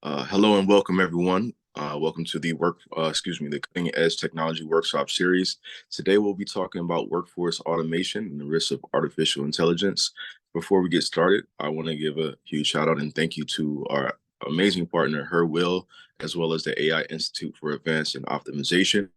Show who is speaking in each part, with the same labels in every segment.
Speaker 1: Hello and welcome everyone. Welcome to the the Cutting Edge Technology Workshop Series. Today we'll be talking about workforce automation and the risks of artificial intelligence. Before we get started, I want to give a huge shout out and thank you to our amazing partner, HerWILL, as well as the AI Institute for Advanced and Optimization.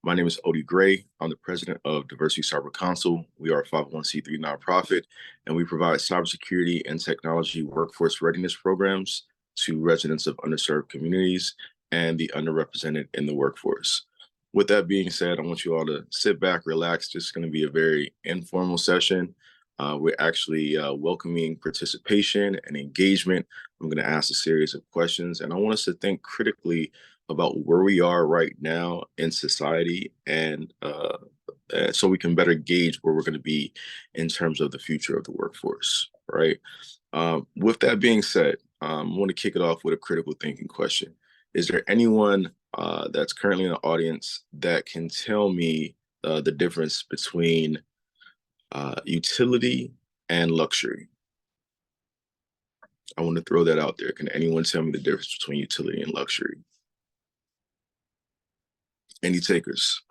Speaker 1: My name is Odie Gray. I'm the president of Diversity Cyber Council. We are a 501c3 nonprofit, and we provide cybersecurity and technology workforce readiness programs to residents of underserved communities and the underrepresented in the workforce. With that being said, I want you all to sit back, relax. This is going to be a very informal session. We're actually welcoming participation and engagement. I'm going to ask a series of questions, and I want us to think critically about where we are right now in society, and so we can better gauge where we're going to be in terms of the future of the workforce, right? With that being said, I want to kick it off with a critical thinking question. Is there anyone that's currently in the audience that can tell me the difference between utility and luxury? I want to throw that out there. Can anyone tell me the difference between utility and luxury? Any takers?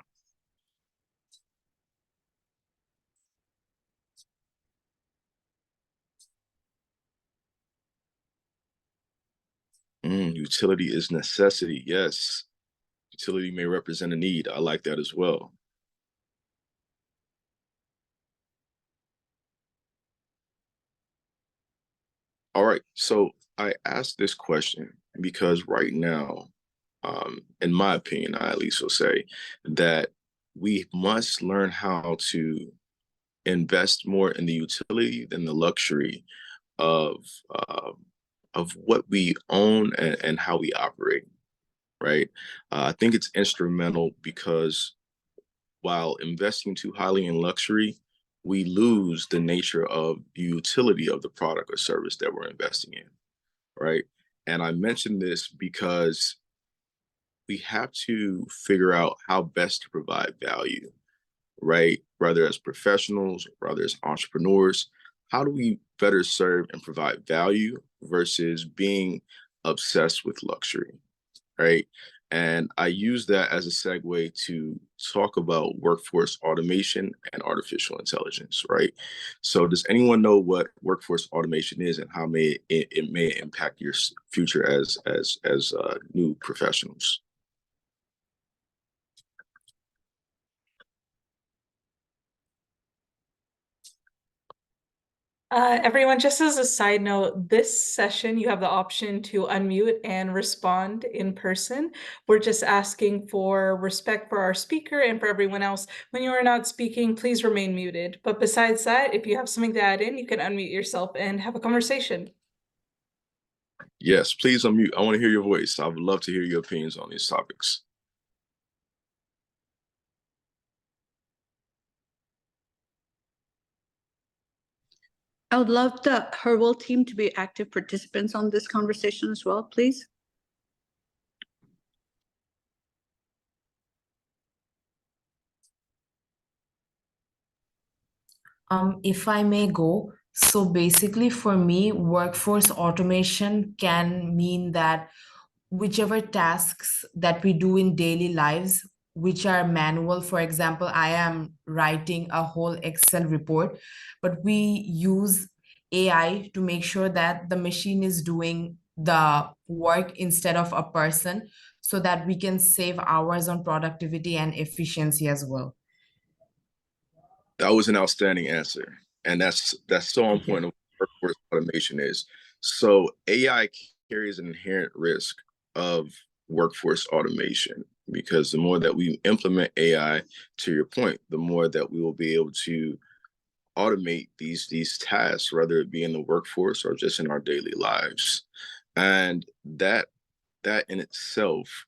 Speaker 1: Utility is necessity. Yes. Utility may represent a need. I like that as well. All right. So I asked this question because right now, in my opinion, I at least will say that we must learn how to invest more in the utility than the luxury of uh, of what we own and how we operate. Right. I think it's instrumental because while investing too highly in luxury, we lose the nature of the utility of the product or service that we're investing in. Right. And I mentioned this because we have to figure out how best to provide value, right? Whether as professionals, whether as entrepreneurs, how do we better serve and provide value versus being obsessed with luxury, right? And I use that as a segue to talk about workforce automation and artificial intelligence, right? So does anyone know what workforce automation is and how it may impact your future as new professionals?
Speaker 2: Everyone, just as a side note, this session you have the option to unmute and respond in person. We're just asking for respect for our speaker and for everyone else. When you are not speaking, please remain muted. But besides that, if you have something to add in, you can unmute yourself and have a conversation.
Speaker 1: Yes, please unmute. I want to hear your voice. I would love to hear your opinions on these topics.
Speaker 3: I would love the HerWILL team to be active participants on this conversation as well, please.
Speaker 4: If I may go, so basically for me, workforce automation can mean that whichever tasks that we do in daily lives, which are manual, for example, I am writing a whole Excel report, but we use AI to make sure that the machine is doing the work instead of a person, so that we can save hours on productivity and efficiency as well.
Speaker 1: That was an outstanding answer. And that's so on point of what workforce automation is. So AI carries an inherent risk of workforce automation because the more that we implement AI, to your point, the more that we will be able to automate these tasks, whether it be in the workforce or just in our daily lives. And that in itself,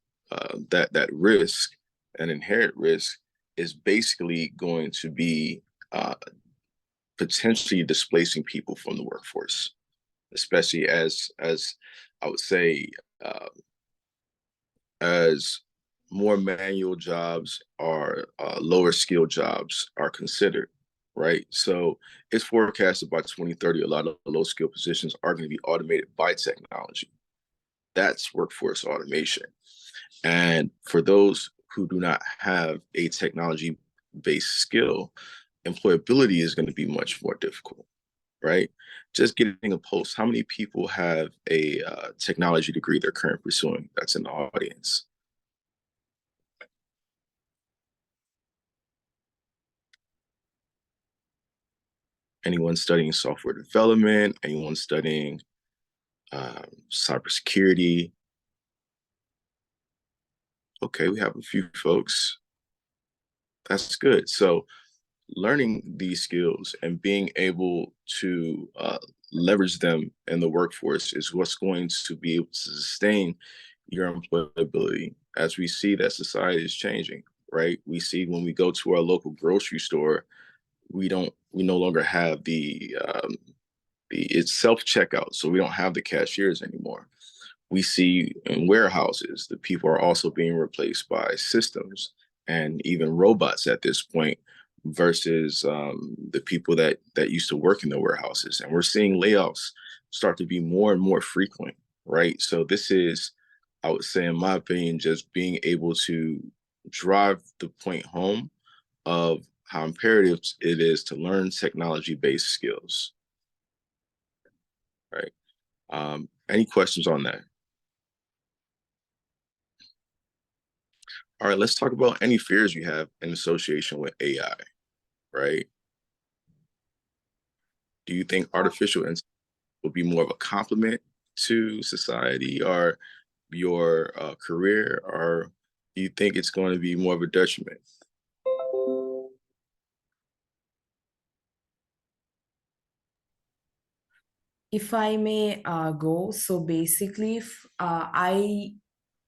Speaker 1: that risk, an inherent risk, is basically going to be uh, potentially displacing people from the workforce, especially as I would say, uh, as more manual jobs or lower skill jobs are considered, right? So it's forecasted by 2030, a lot of low skill positions are going to be automated by technology. That's workforce automation. And for those who do not have a technology-based skill, employability is going to be much more difficult, right? Just getting a post. How many people have a technology degree they're currently pursuing that's in the audience? Anyone studying software development? Anyone studying cybersecurity? Okay, we have a few folks. That's good. So learning these skills and being able to leverage them in the workforce is what's going to be able to sustain your employability. As we see that society is changing, right? We see when we go to our local grocery store, we no longer have it's self-checkout, so we don't have the cashiers anymore. We see in warehouses, the people are also being replaced by systems and even robots at this point versus the people that used to work in the warehouses. And we're seeing layoffs start to be more and more frequent, right? So this is, I would say, in my opinion, just being able to drive the point home of how imperative it is to learn technology-based skills, right? Any questions on that? All right, let's talk about any fears you have in association with AI, right? Do you think artificial intelligence will be more of a complement to society or your career, or do you think it's going to be more of a detriment?
Speaker 4: If I may go, so basically, I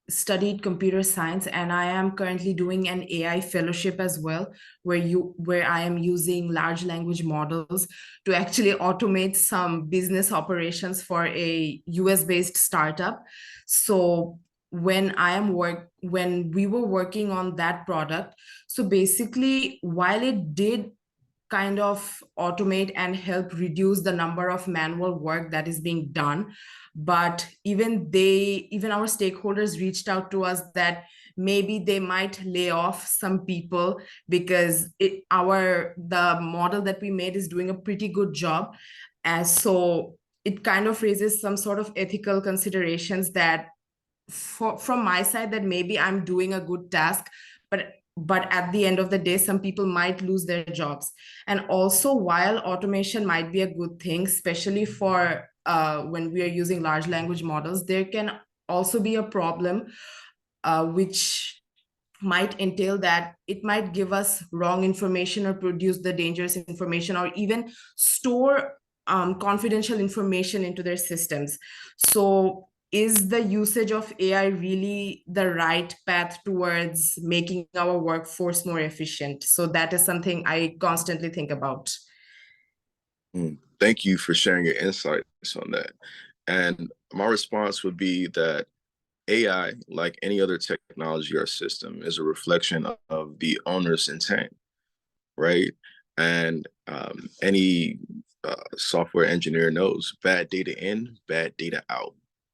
Speaker 4: studied computer science and I am currently doing an AI fellowship as well, where I am using large language models to actually automate some business operations for a US based startup. So when we were working on that product, so basically while it did kind of automate and help reduce the number of manual work that is being done, but even our stakeholders reached out to us that maybe they might lay off some people because the model that we made is doing a pretty good job. And so it kind of raises some sort of ethical considerations that from my side, that maybe I'm doing a good task, but at the end of the day, some people might lose their jobs. And also, while automation might be a good thing, especially for when we are using large language models, there can also be a problem, which might entail that it might give us wrong information or produce the dangerous information or even store confidential information into their systems. So is the usage of AI really the right path towards making our workforce more efficient? So that is something I constantly think about.
Speaker 1: Thank you for sharing your insights on that. And my response would be that AI, like any other technology or system, is a reflection of the owner's intent, right? And any software engineer knows bad data in, bad data out,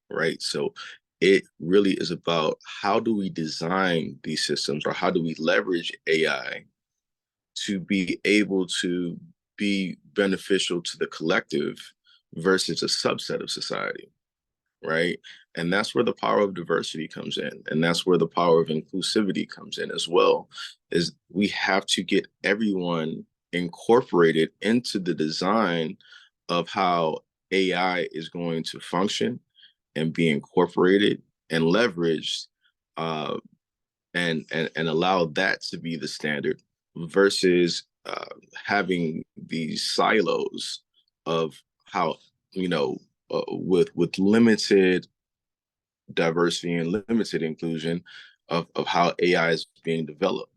Speaker 1: right? So it really is about how do we design these systems, or how do we leverage AI to be able to be beneficial to the collective versus a subset of society, right? And that's where the power of diversity comes in. And that's where the power of inclusivity comes in as well, is we have to get everyone incorporated into the design of how AI is going to function and be incorporated and leveraged, and allow that to be the standard versus having these silos of how, with limited diversity and limited inclusion of how AI is being developed,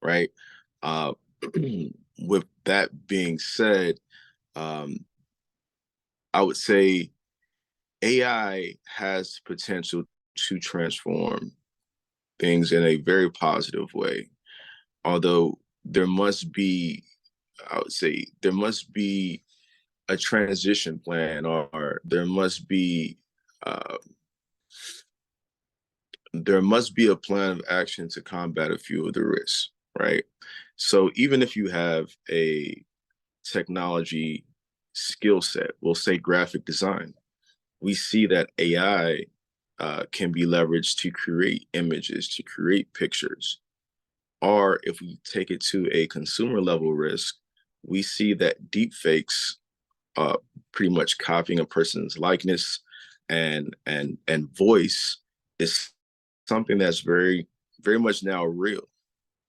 Speaker 1: right? Uh, with that being said, I would say AI has potential to transform things in a very positive way. Although there must be, I would say, there must be a transition plan, or there must be there must be a plan of action to combat a few of the risks, right? So even if you have a technology skill set, we'll say graphic design, we see that AI can be leveraged to create images, to create pictures. Or if we take it to a consumer level risk, we see that deepfakes, pretty much copying a person's likeness and voice, is something that's very much now real,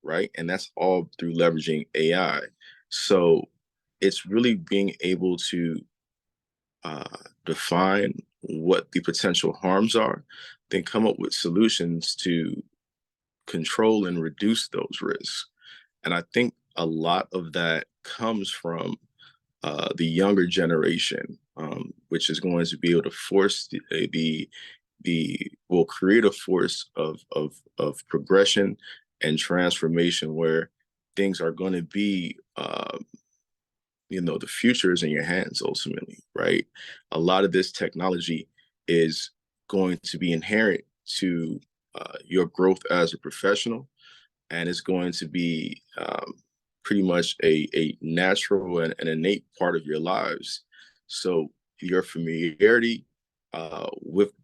Speaker 1: right? And that's all through leveraging AI. So it's really being able to define what the potential harms are, then come up with solutions to control and reduce those risks. And I think a lot of that comes from the younger generation, which is going to be able to force will create a force of progression and transformation where things are going to be the future is in your hands ultimately, right? A lot of this technology is going to be inherent to your growth as a professional, and it's going to be pretty much a natural and an innate part of your lives. So your familiarity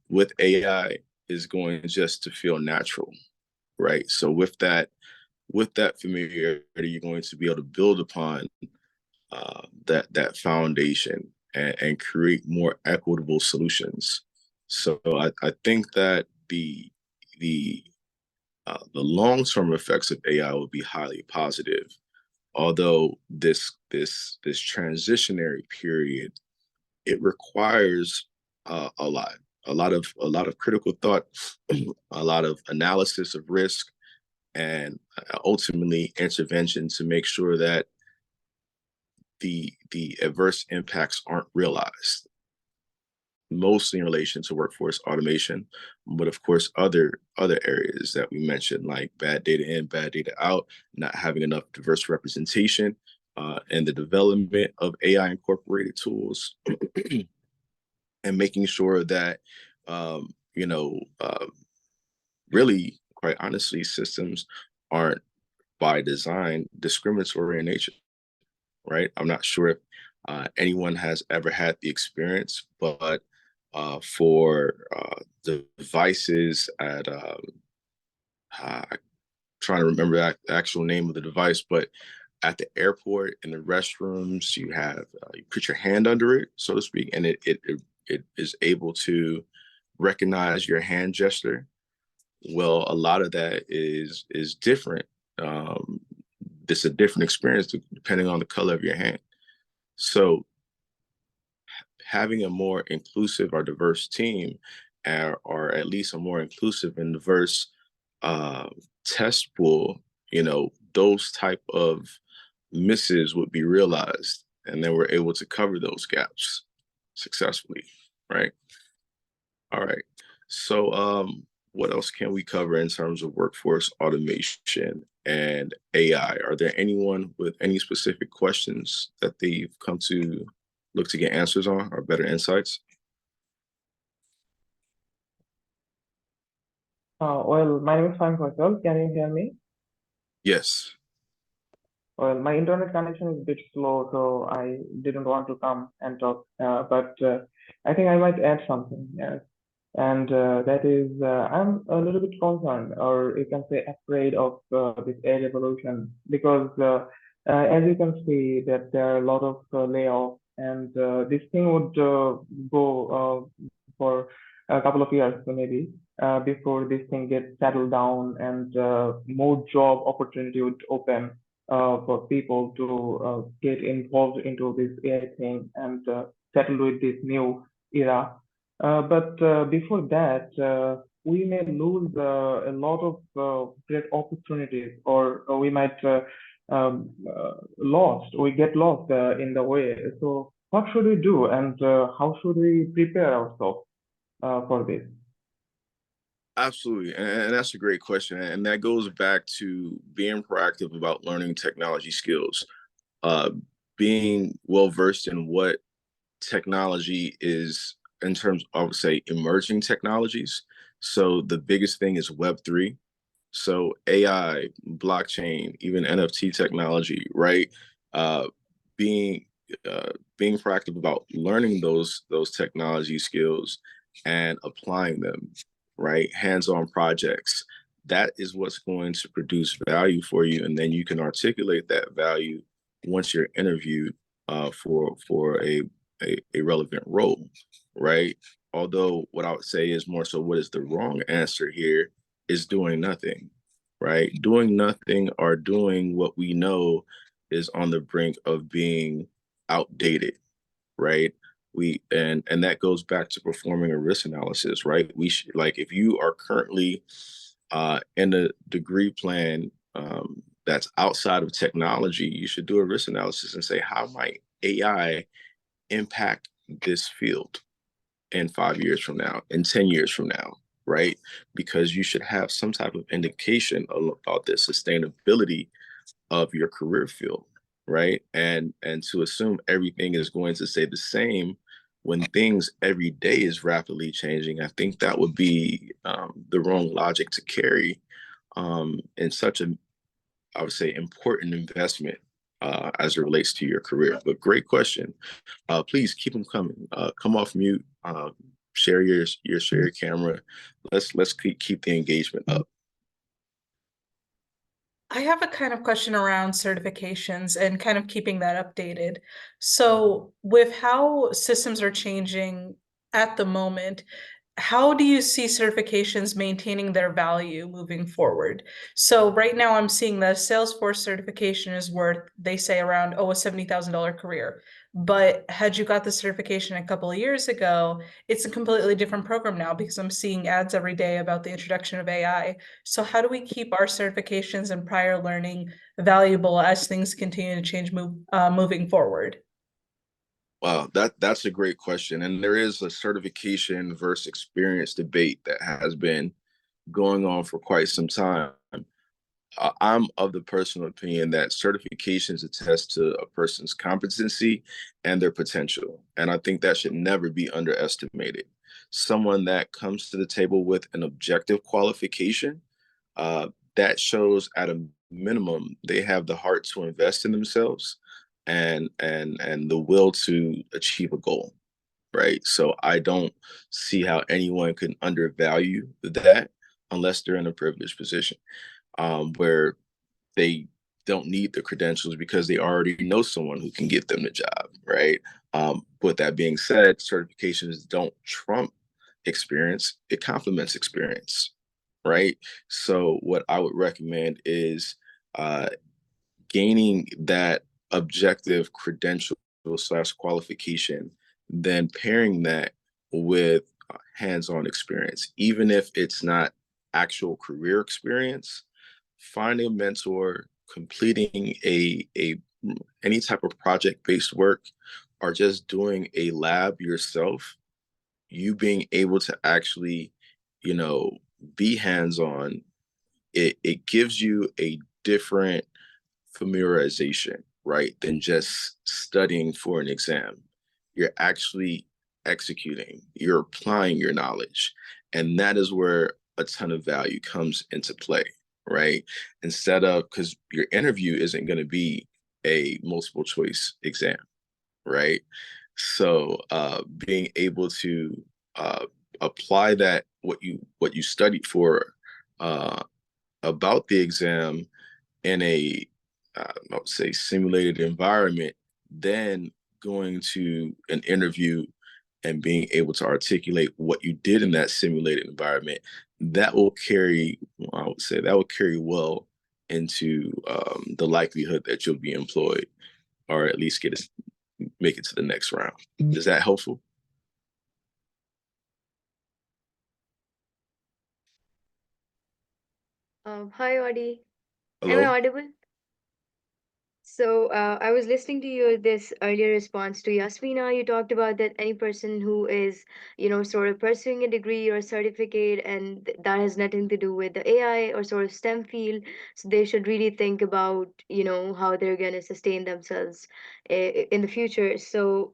Speaker 1: with AI is going just to feel natural, right? So with that familiarity, you're going to be able to build upon that foundation and create more equitable solutions. So I think that the long-term effects of AI will be highly positive, although this transitionary period, it requires a lot of critical thought, a lot of analysis of risk, and ultimately intervention to make sure that the adverse impacts aren't realized, mostly in relation to workforce automation, but of course other areas that we mentioned, like bad data in, bad data out, not having enough diverse representation, and the development of AI incorporated tools, and making sure that really, quite honestly, systems aren't by design discriminatory in nature, right? I'm not sure if anyone has ever had the experience, but for devices at, I'm trying to remember the actual name of the device, but at the airport, in the restrooms, you have, you put your hand under it, so to speak, and it is able to recognize your hand gesture. Well, a lot of that is different. It's a different experience depending on the color of your hand. So having a more inclusive or diverse team, or at least a more inclusive and diverse test pool, those type of misses would be realized, and then we're able to cover those gaps successfully, right? All right. So what else can we cover in terms of workforce automation and AI? Are there anyone with any specific questions that they've come to look to get answers on or better insights?
Speaker 5: Well, my name is Faisal. Can you hear me?
Speaker 1: Yes.
Speaker 5: Well, my internet connection is a bit slow, so I didn't want to come and talk. But I think I might add something. Yes. And that is, I'm a little bit concerned, or you can say afraid of this AI revolution, because as you can see that there are a lot of layoffs, and this thing would go for a couple of years maybe before this thing gets settled down, and more job opportunity would open for people to get involved into this AI thing and settle with this new era. But before that, we may lose a lot of great opportunities, or we might we get lost in the way. So what should we do, and how should we prepare ourselves for this?
Speaker 1: Absolutely. And that's a great question. And that goes back to being proactive about learning technology skills, uh, being well versed in what technology is in terms of, I would say, emerging technologies. So the biggest thing is Web3. So AI, blockchain, even NFT technology, right? Uh, being being proactive about learning those technology skills and applying them, right? Hands-on projects. That is what's going to produce value for you, and then you can articulate that value once you're interviewed for a relevant role, right? Although what I would say is more so what is the wrong answer here is doing nothing, right? Doing nothing or doing what we know is on the brink of being outdated, right? And that goes back to performing a risk analysis, right? We should, like, if you are currently in a degree plan that's outside of technology, you should do a risk analysis and say, how might AI impact this field in 5 years from now, in 10 years from now, right? Because you should have some type of indication about the sustainability of your career field, right? And to assume everything is going to stay the same when things every day is rapidly changing, I think that would be the wrong logic to carry in such a, I would say, important investment as it relates to your career. But great question. Please keep them coming. Come off mute. Share your camera. Let's keep the engagement up.
Speaker 2: I have a kind of question around certifications and kind of keeping that updated. So with how systems are changing at the moment, how do you see certifications maintaining their value moving forward? So right now I'm seeing the Salesforce certification is worth, they say around, a $70,000 career. But had you got the certification a couple of years ago, it's a completely different program now because I'm seeing ads every day about the introduction of AI. So how do we keep our certifications and prior learning valuable as things continue to change moving forward?
Speaker 1: Wow, that's a great question. And there is a certification versus experience debate that has been going on for quite some time. I'm of the personal opinion that certifications attest to a person's competency and their potential. And I think that should never be underestimated. Someone that comes to the table with an objective qualification, uh, that shows at a minimum they have the heart to invest in themselves and the will to achieve a goal, right? So I don't see how anyone can undervalue that unless they're in a privileged position where they don't need the credentials because they already know someone who can get them the job, right? With that being said, certifications don't trump experience, it complements experience, right? So what I would recommend is uh, gaining that objective credential slash qualification, then pairing that with hands-on experience, even if it's not actual career experience. Finding a mentor, completing a any type of project-based work, or just doing a lab yourself, you being able to actually, you know, be hands-on, it gives you a different familiarization, right, than just studying for an exam. You're actually executing, you're applying your knowledge. And that is where a ton of value comes into play, right? Instead of, because your interview isn't going to be a multiple choice exam, right? So being able to apply that what you studied for uh, about the exam in a I would say simulated environment, then going to an interview and being able to articulate what you did in that simulated environment, that will carry, I would say, that will carry well into the likelihood that you'll be employed or at least make it to the next round. Is that helpful?
Speaker 6: Hi, Odie. Am I
Speaker 1: Hello?
Speaker 6: audible? So I was listening to you this earlier response to Yasmina. You talked about that any person who is, sort of pursuing a degree or a certificate, and that has nothing to do with the AI or sort of STEM field, so they should really think about, how they're going to sustain themselves in the future. So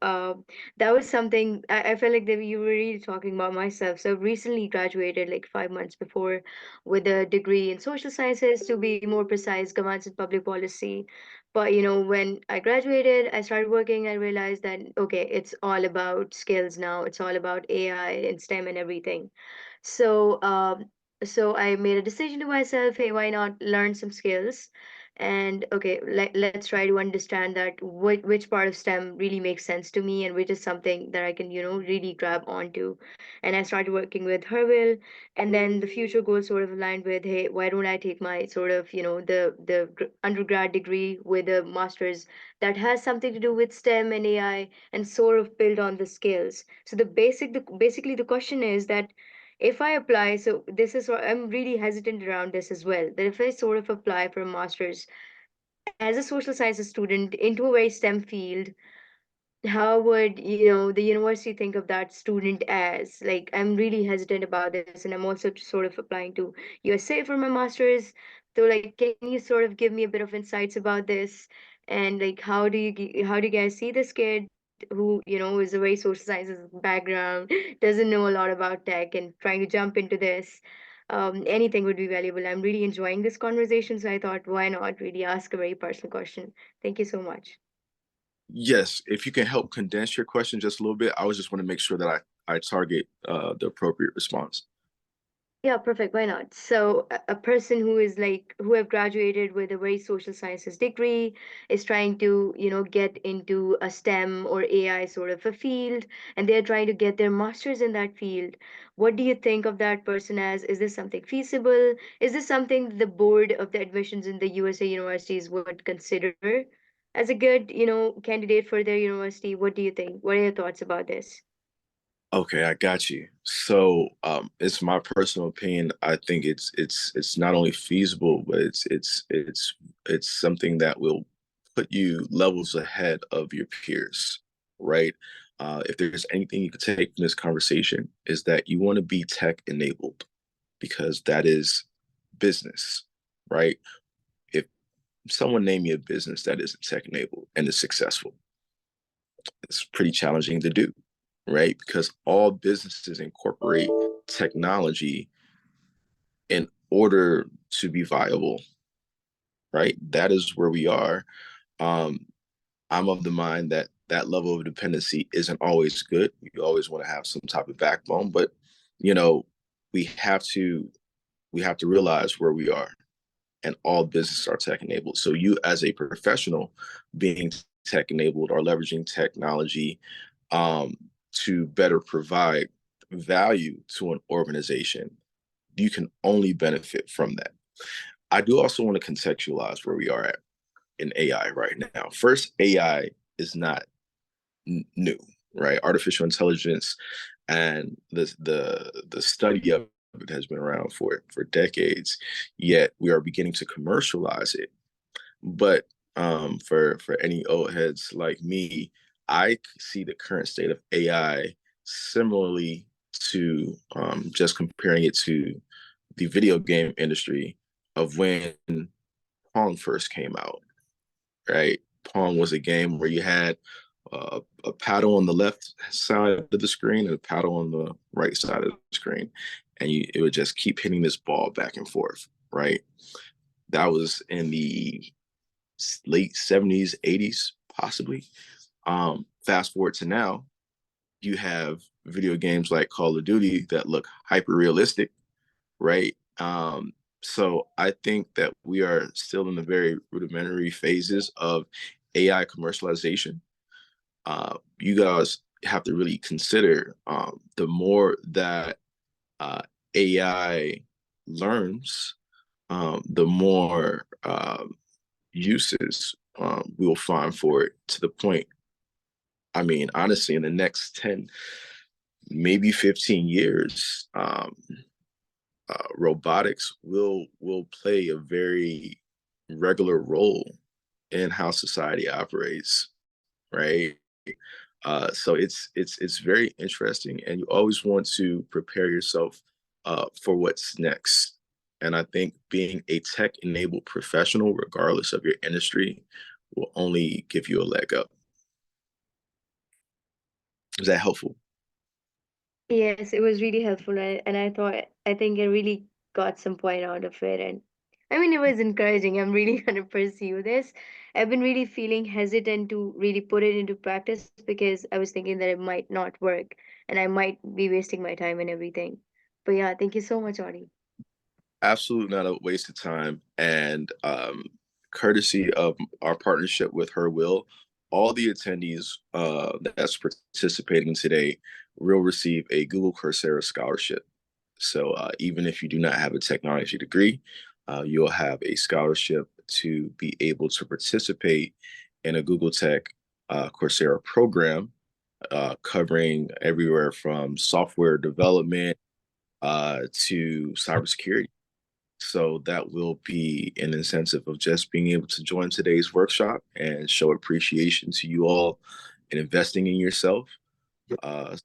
Speaker 6: that was something I felt like that you were really talking about myself. So I've recently graduated like 5 months before with a degree in social sciences, to be more precise, governance and public policy. But when I graduated, I started working, I realized that okay, it's all about skills now. It's all about AI and STEM and everything. So so I made a decision to myself, hey, why not learn some skills? And okay, let's try to understand that which part of STEM really makes sense to me, and which is something that I can, really grab onto. And I started working with HerWILL, and then the future goals sort of aligned with, hey, why don't I take my sort of, the undergrad degree with a master's that has something to do with STEM and AI, and sort of build on the skills. So basically the question is that if I apply, so this is what I'm really hesitant around this as well, that if I sort of apply for a master's as a social sciences student into a very STEM field, how would the university think of that student as? Like, I'm really hesitant about this, and I'm also sort of applying to USA for my master's. So like, can you sort of give me a bit of insights about this? And like, how do you guys see this kid who is a very social sciences background, doesn't know a lot about tech, and trying to jump into this? Anything would be valuable. I'm really enjoying this conversation, so I thought, why not really ask a very personal question? Thank you so much.
Speaker 1: Yes, if you can help condense your question just a little bit, I was just want to make sure that I target the appropriate response.
Speaker 6: Yeah, perfect. Why not? So a person who is like who have graduated with a very social sciences degree is trying to, get into a STEM or AI sort of a field, and they're trying to get their masters in that field. What do you think of that person as? Is this something feasible? Is this something the board of the admissions in the USA universities would consider as a good, candidate for their university? What do you think? What are your thoughts about this?
Speaker 1: Okay, I got you. So, it's my personal opinion. I think it's not only feasible, but it's something that will put you levels ahead of your peers, right? If there's anything you could take from this conversation, is that you want to be tech enabled, because that is business, right? If someone name me a business that isn't tech enabled and is successful, it's pretty challenging to do, right? Because all businesses incorporate technology in order to be viable, right? That is where we are. Um, I'm of the mind that that level of dependency isn't always good. You always want to have some type of backbone, but you know, we have to we have to realize where we are, and all businesses are tech enabled. So you as a professional being tech enabled or leveraging technology um, to better provide value to an organization, you can only benefit from that. I do also want to contextualize where we are at in AI right now. First, AI is not new, right? Artificial intelligence and the study of it has been around for decades. Yet we are beginning to commercialize it. But for any old heads like me, I see the current state of AI similarly to just comparing it to the video game industry of when Pong first came out, right? Pong was a game where you had a paddle on the left side of the screen and a paddle on the right side of the screen, and it would just keep hitting this ball back and forth, right? That was in the late 70s, 80s, possibly. Fast forward to now, you have video games like Call of Duty that look hyper realistic, right? So I think that we are still in the very rudimentary phases of AI commercialization. You guys have to really consider the more that AI learns, the more uses we will find for it, to the point, I mean, honestly, in the next 10, maybe 15 years, robotics will play a very regular role in how society operates, right? So it's very interesting, and you always want to prepare yourself for what's next. And I think being a tech-enabled professional, regardless of your industry, will only give you a leg up. Is that helpful?
Speaker 6: Yes, it was really helpful, and I think I really got some point out of it, and I mean, it was encouraging. I'm really gonna pursue this. I've been really feeling hesitant to really put it into practice because I was thinking that it might not work, and I might be wasting my time and everything. But yeah, thank you so much, Audie.
Speaker 1: Absolutely not a waste of time. And courtesy of our partnership with HerWILL, all the attendees that's participating today will receive a Google Coursera scholarship. So even if you do not have a technology degree, you'll have a scholarship to be able to participate in a Google Tech Coursera program covering everywhere from software development to cybersecurity. So that will be an incentive of just being able to join today's workshop and show appreciation to you all and investing in yourself. Uh,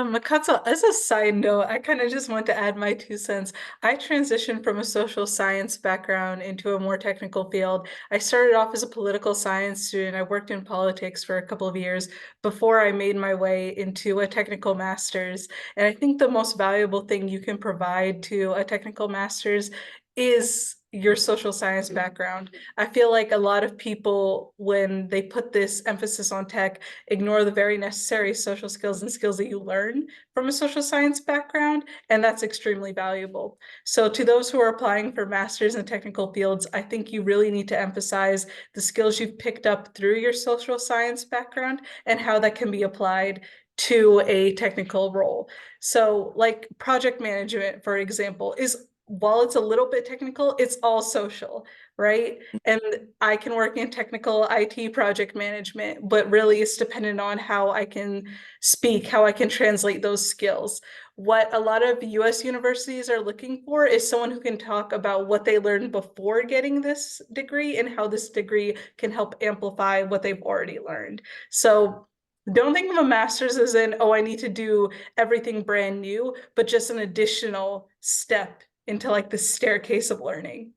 Speaker 2: Makatsu, as a side note, I kind of just want to add my 2 cents. I transitioned from a social science background into a more technical field. I started off as a political science student. I worked in politics for a couple of years before I made my way into a technical master's. And I think the most valuable thing you can provide to a technical master's is your social science background. I feel like a lot of people, when they put this emphasis on tech, ignore the very necessary social skills and skills that you learn from a social science background, and that's extremely valuable. So to those who are applying for masters in technical fields, I think you really need to emphasize the skills you've picked up through your social science background and how that can be applied to a technical role. So like project management, for example, is while it's a little bit technical, it's all social, right? And I can work in technical IT project management, but really it's dependent on how I can speak, how I can translate those skills. What a lot of US universities are looking for is someone who can talk about what they learned before getting this degree and how this degree can help amplify what they've already learned. So don't think of a master's as in, oh, I need to do everything brand new, but just an additional step into like the staircase of learning.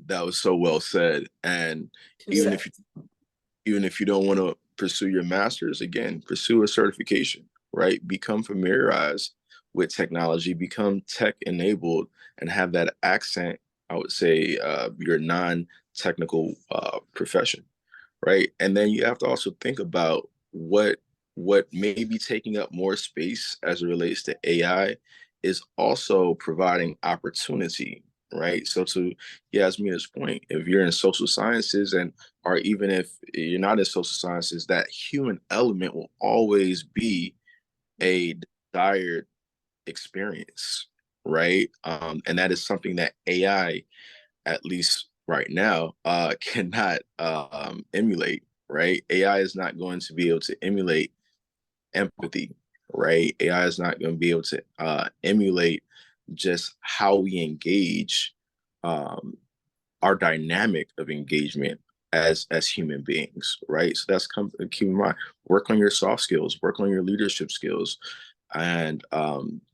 Speaker 1: that was so well said. And
Speaker 2: Two
Speaker 1: even if
Speaker 2: cents.
Speaker 1: you even if you don't want to pursue your master's, again, pursue a certification, right? Become familiarized with technology, become tech enabled, and have that accent, I would say, your non-technical profession, right? And then you have to also think about what may be taking up more space as it relates to AI is also providing opportunity, right? So to Yasmina's point, if you're in social sciences and or even if you're not in social sciences, that human element will always be a desired experience, right? And that is something that AI, at least right now, cannot emulate, right? AI is not going to be able to emulate empathy, right? AI is not going to be able to emulate just how we engage, um, our dynamic of engagement as human beings, right? So that's keep in mind. Work on your soft skills, work on your leadership skills, and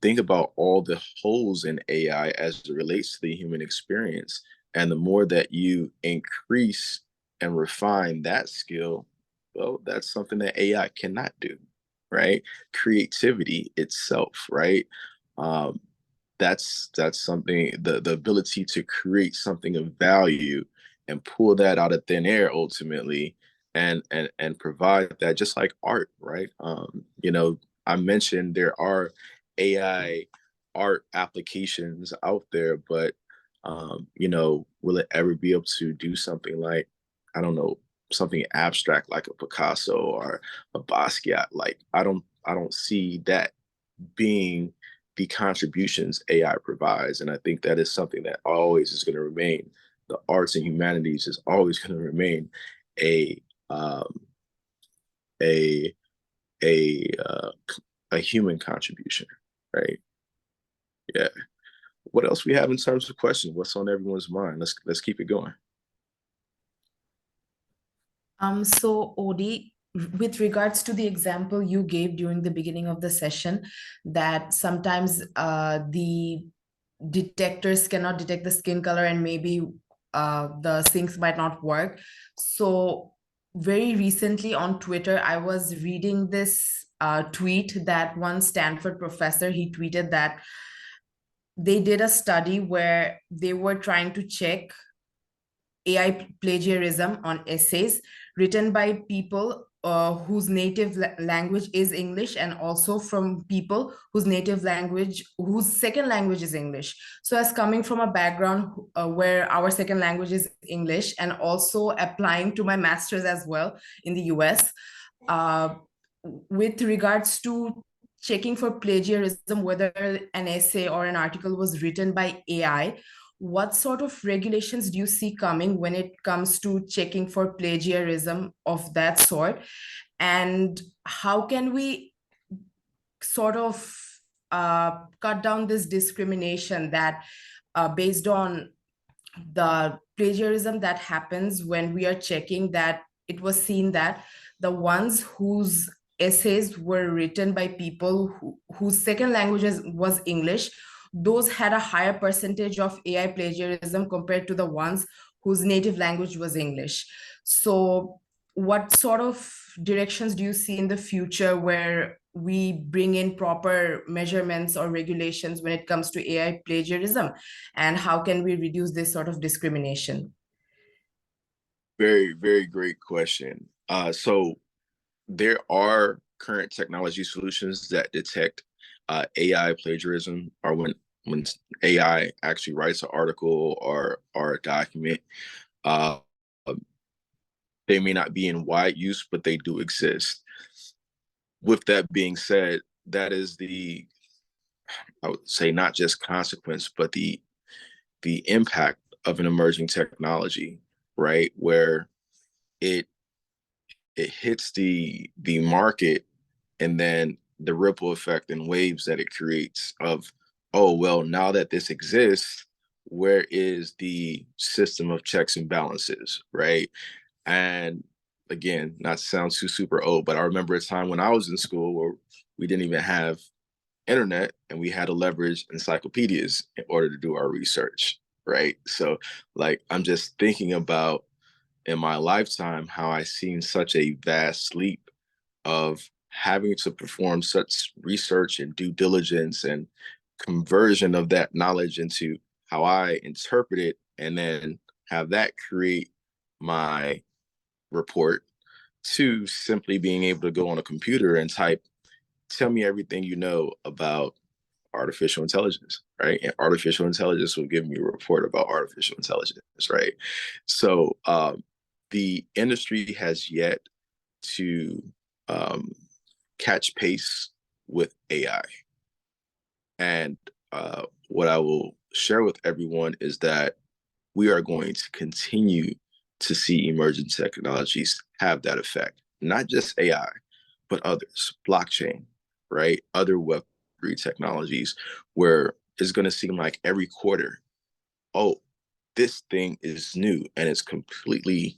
Speaker 1: think about all the holes in AI as it relates to the human experience. And the more that you increase and refine that skill, well, that's something that AI cannot do, right? Creativity itself, right? Um, that's something, the ability to create something of value and pull that out of thin air ultimately, and provide that, just like art, right? I mentioned there are AI art applications out there, but will it ever be able to do something like, I don't know, something abstract like a Picasso or a Basquiat? Like I don't see that being the contributions AI provides. And I think that is something that always is going to remain. The arts and humanities is always going to remain a um, a a uh, a human contribution, right? Yeah. what else we have in terms of questions? What's on everyone's mind? Let's keep it going.
Speaker 4: So Odie, with regards to the example you gave during the beginning of the session, that sometimes the detectors cannot detect the skin color and maybe the syncs might not work. So very recently on Twitter, I was reading this tweet that one Stanford professor, he tweeted that they did a study where they were trying to check AI plagiarism on essays written by people whose native language is English, and also from people whose second language is English. So, as coming from a background where our second language is English, and also applying to my master's as well in the US, uh, with regards to checking for plagiarism, whether an essay or an article was written by AI, what sort of regulations do you see coming when it comes to checking for plagiarism of that sort? And how can we sort of cut down this discrimination that based on the plagiarism that happens when we are checking, that it was seen that the ones whose essays were written by people whose second language was English, those had a higher percentage of AI plagiarism compared to the ones whose native language was English. So, what sort of directions do you see in the future where we bring in proper measurements or regulations when it comes to AI plagiarism? And how can we reduce this sort of discrimination?
Speaker 1: Very, very great question. So there are current technology solutions that detect AI plagiarism, or when AI actually writes an article or a document. Uh, they may not be in wide use, but they do exist. With that being said, that is I would say, not just consequence, but the impact of an emerging technology, right? Where it hits the market, and then the ripple effect and waves that it creates of, oh well, now that this exists, where is the system of checks and balances, right? And again, not to sound too super old, but I remember a time when I was in school where we didn't even have internet, and we had to leverage encyclopedias in order to do our research, right? So like, I'm just thinking about in my lifetime how I seen such a vast leap of having to perform such research and due diligence and conversion of that knowledge into how I interpret it, and then have that create my report, to simply being able to go on a computer and type, tell me everything you know about artificial intelligence, right? And artificial intelligence will give me a report about artificial intelligence, right? So the industry has yet to catch pace with AI. And what I will share with everyone is that we are going to continue to see emerging technologies have that effect, not just AI, but others, blockchain, right? Other Web3 technologies, where it's going to seem like every quarter, oh, this thing is new and it's completely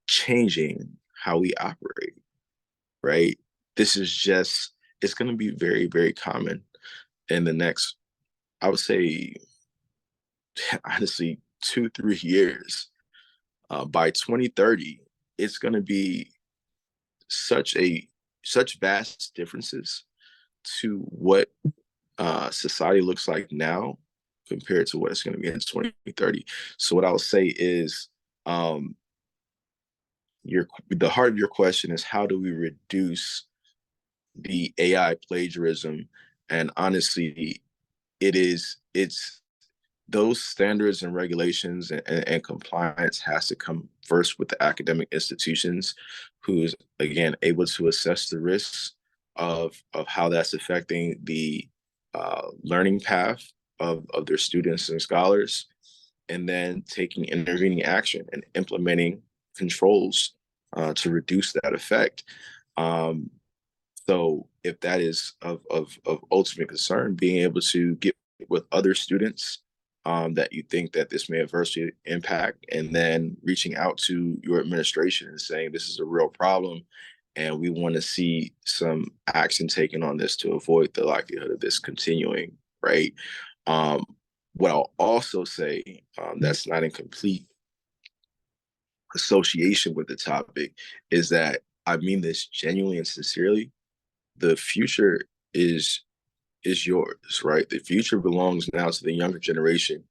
Speaker 1: changing how we operate, right? This is just, it's going to be very, very common in the next, I would say, honestly, 2, 3 years. By 2030, it's going to be such vast differences to what society looks like now compared to what it's going to be in 2030. So what I'll say is, the heart of your question is, how do we reduce the AI plagiarism? And honestly, it's those standards and regulations and compliance has to come first with the academic institutions, who's again able to assess the risks of how that's affecting the learning path of their students and scholars, and then taking intervening action and implementing controls to reduce that effect. Um, so if that is of ultimate concern, being able to get with other students that you think that this may adversely impact, and then reaching out to your administration and saying this is a real problem and we want to see some action taken on this to avoid the likelihood of this continuing, right? Um, what I'll also say that's not in complete association with the topic is that I mean this genuinely and sincerely. The future is yours, right? The future belongs now to the younger generation.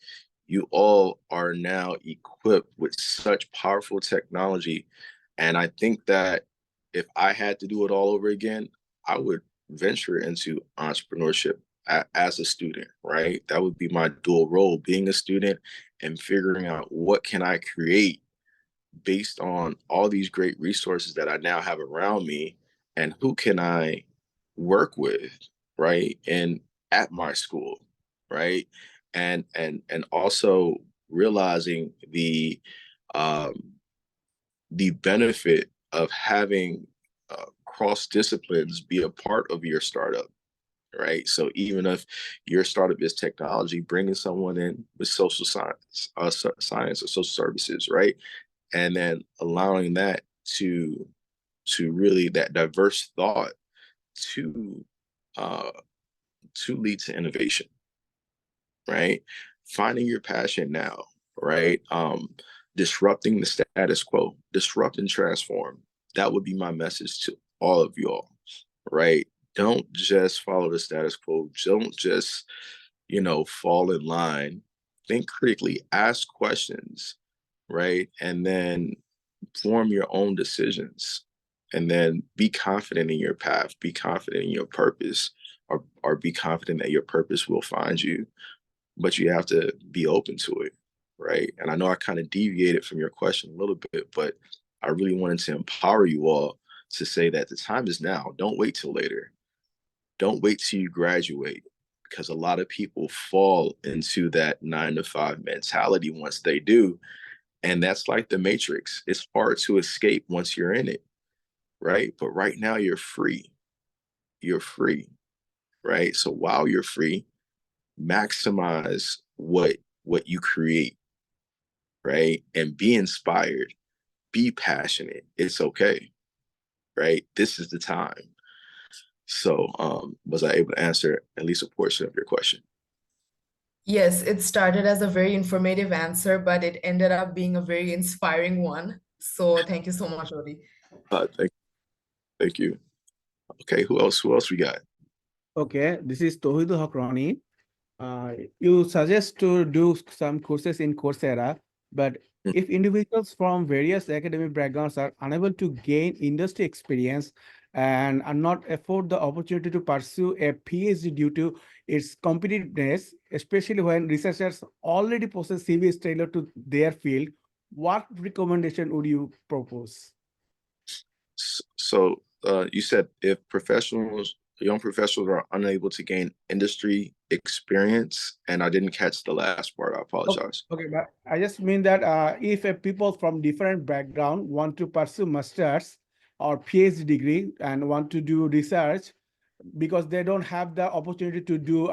Speaker 1: You all are now equipped with such powerful technology. And I think that if I had to do it all over again, I would venture into entrepreneurship as a student, right? That would be my dual role, being a student and figuring out what can I create based on all these great resources that I now have around me, and who can I work with, right? And at my school, right? And also realizing um, the benefit of having cross disciplines be a part of your startup, right? So even if your startup is technology, bringing someone in with social science or social services, right? And then allowing that to really that diverse thought to uh, to lead to innovation, right? Finding your passion now, right? Disrupting the status quo, disrupt and transform. That would be my message to all of you all, right? Don't just follow the status quo. Don't just, fall in line. Think critically, ask questions, right? And then form your own decisions, and then be confident in your path, be confident in your purpose, or be confident that your purpose will find you, but you have to be open to it, right? And I know I kind of deviated from your question a little bit, but I really wanted to empower you all to say that the time is now. Don't wait till later. Don't wait till you graduate, because a lot of people fall into that 9 to 5 mentality once they do. And that's like the Matrix. It's hard to escape once you're in it, right? But right now you're free. You're free, right? So while you're free, maximize what you create, right? And be inspired, be passionate. It's okay, right? This is the time. So was I able to answer at least a portion of your question?
Speaker 4: Yes, it started as a very informative answer, but it ended up being a very inspiring one. So thank you so much, Odie.
Speaker 1: Thank you. Okay, who else we got?
Speaker 7: Okay, this is Tohidu Hakrani. You suggest to do some courses in Coursera, but if individuals from various academic backgrounds are unable to gain industry experience and are not afford the opportunity to pursue a PhD due to its competitiveness, especially when researchers already possess CVs tailored to their field, what recommendation would you propose?
Speaker 1: So you said if young professionals are unable to gain industry experience, and I didn't catch the last part. I apologize.
Speaker 7: Okay, but I just mean that if people from different background want to pursue masters or PhD degree and want to do research, because they don't have the opportunity to do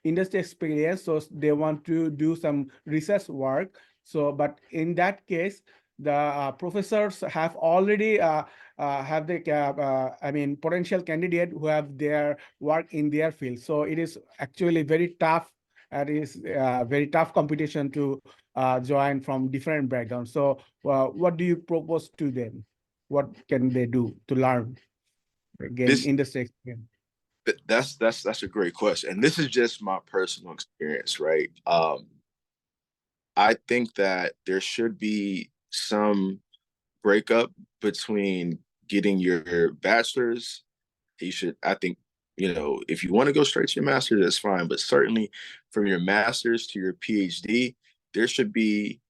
Speaker 7: industry experience, so they want to do some research work. So, but in that case, the professors have already have the potential candidate who have their work in their field. So it is actually very tough. It is very tough competition to join from different backgrounds. So, what do you propose to them? What can they do to learn, gain
Speaker 1: This
Speaker 7: industry experience?
Speaker 1: that's a great question, and this is just my personal experience, right? I think that there should be some breakup between getting your bachelor's. I think, if you want to go straight to your master's, that's fine. But certainly from your master's to your PhD, there should be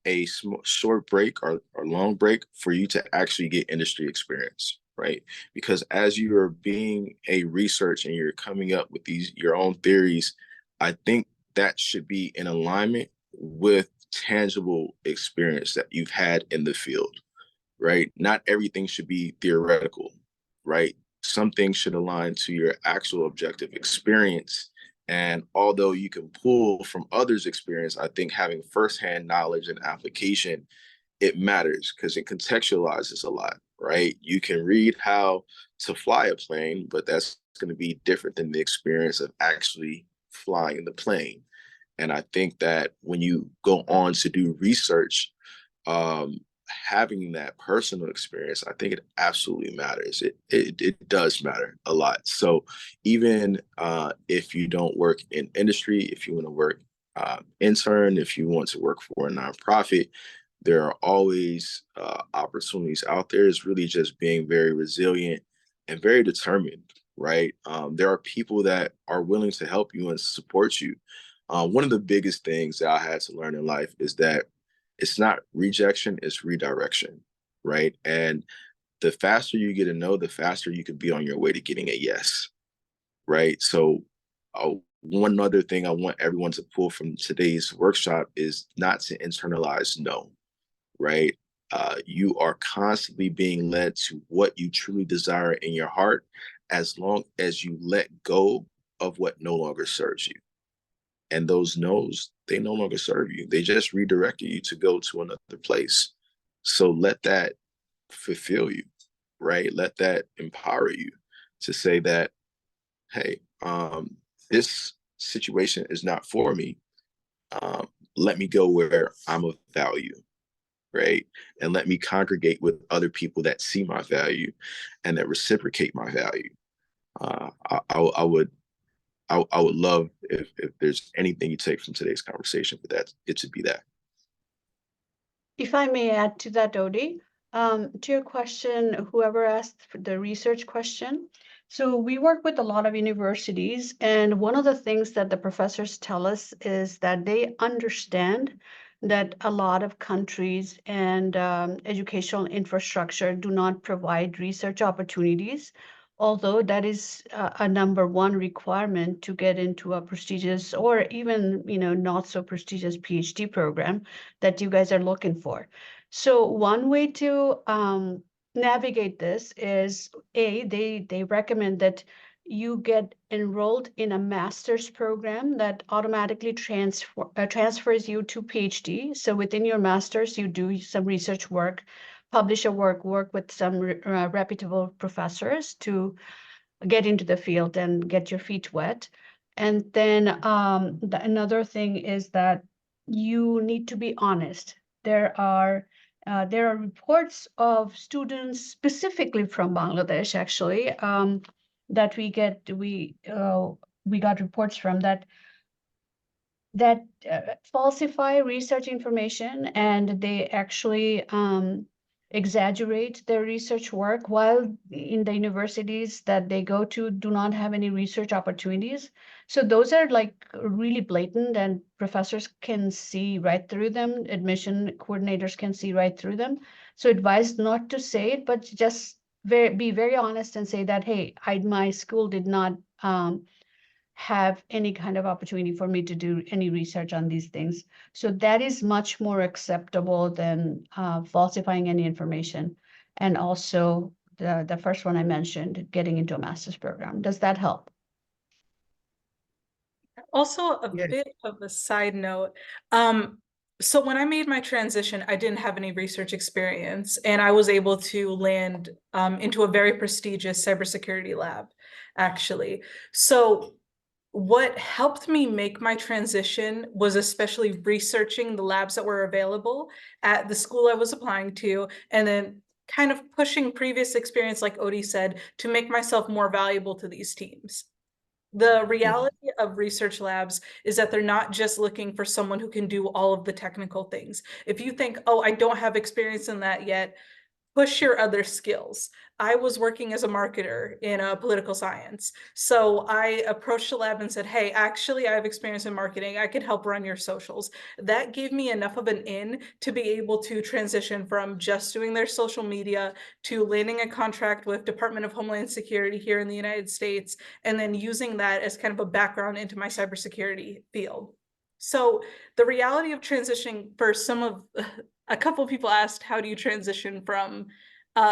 Speaker 1: a short break or long break for you to actually get industry experience, right? Because as you are being a research and you're coming up with your own theories, I think that should be in alignment with tangible experience that you've had in the field, right? Not everything should be theoretical, right? Some things should align to your actual objective experience And although you can pull from others' experience, I think having firsthand knowledge and application, it matters because it contextualizes a lot, right? You can read how to fly a plane, but that's going to be different than the experience of actually flying the plane. And I think that when you go on to do research, having that personal experience, I think it absolutely matters. It does matter a lot. So even if you don't work in industry, if you want to work intern, if you want to work for a nonprofit, there are always opportunities out there. It's really just being very resilient and very determined, right? There are people that are willing to help you and support you. One of the biggest things that I had to learn in life is that it's not rejection, it's redirection, right? And the faster you get a no, the faster you could be on your way to getting a yes, right? So one other thing I want everyone to pull from today's workshop is not to internalize no, right? You are constantly being led to what you truly desire in your heart, as long as you let go of what no longer serves you. And those no's, they no longer serve you. They just redirect you to go to another place. So let that fulfill you, right? Let that empower you to say that, hey, this situation is not for me. Let me go where I'm of value, right? And let me congregate with other people that see my value and that reciprocate my value. I would love if there's anything you take from today's conversation, but that it should be that.
Speaker 3: If I may add to that, Odie, to your question, whoever asked for the research question. So we work with a lot of universities, and one of the things that the professors tell us is that they understand that a lot of countries and educational infrastructure do not provide research opportunities, although that is a number one requirement to get into a prestigious or even, not so prestigious PhD program that you guys are looking for. So one way to navigate this is they recommend that you get enrolled in a master's program that automatically transfers you to PhD. So within your master's, you do some research work, publish a work with some reputable professors to get into the field and get your feet wet. And then another thing is that you need to be honest. There are reports of students specifically from Bangladesh, actually, that we got reports from that falsify research information, and they actually exaggerate their research work, while in the universities that they go to do not have any research opportunities. So those are like really blatant, and professors can see right through them. Admission coordinators can see right through them. So advised not to say it, but just be very honest and say that, hey, my school did not have any kind of opportunity for me to do any research on these things. So that is much more acceptable than falsifying any information. And also the first one I mentioned, getting into a master's program. Does that help?
Speaker 2: Also, a
Speaker 7: Yes.
Speaker 2: bit of a side note. So when I made my transition, I didn't have any research experience, and I was able to land into a very prestigious cybersecurity lab, actually. So what helped me make my transition was especially researching the labs that were available at the school I was applying to, and then kind of pushing previous experience, like Odie said, to make myself more valuable to these teams. The reality of research labs is that they're not just looking for someone who can do all of the technical things. If you think, oh, I don't have experience in that yet, push your other skills. I was working as a marketer in political science. So I approached the lab and said, hey, actually, I have experience in marketing. I could help run your socials. That gave me enough of an in to be able to transition from just doing their social media to landing a contract with Department of Homeland Security here in the United States, and then using that as kind of a background into my cybersecurity field. So the reality of transitioning for a couple of people asked, how do you transition from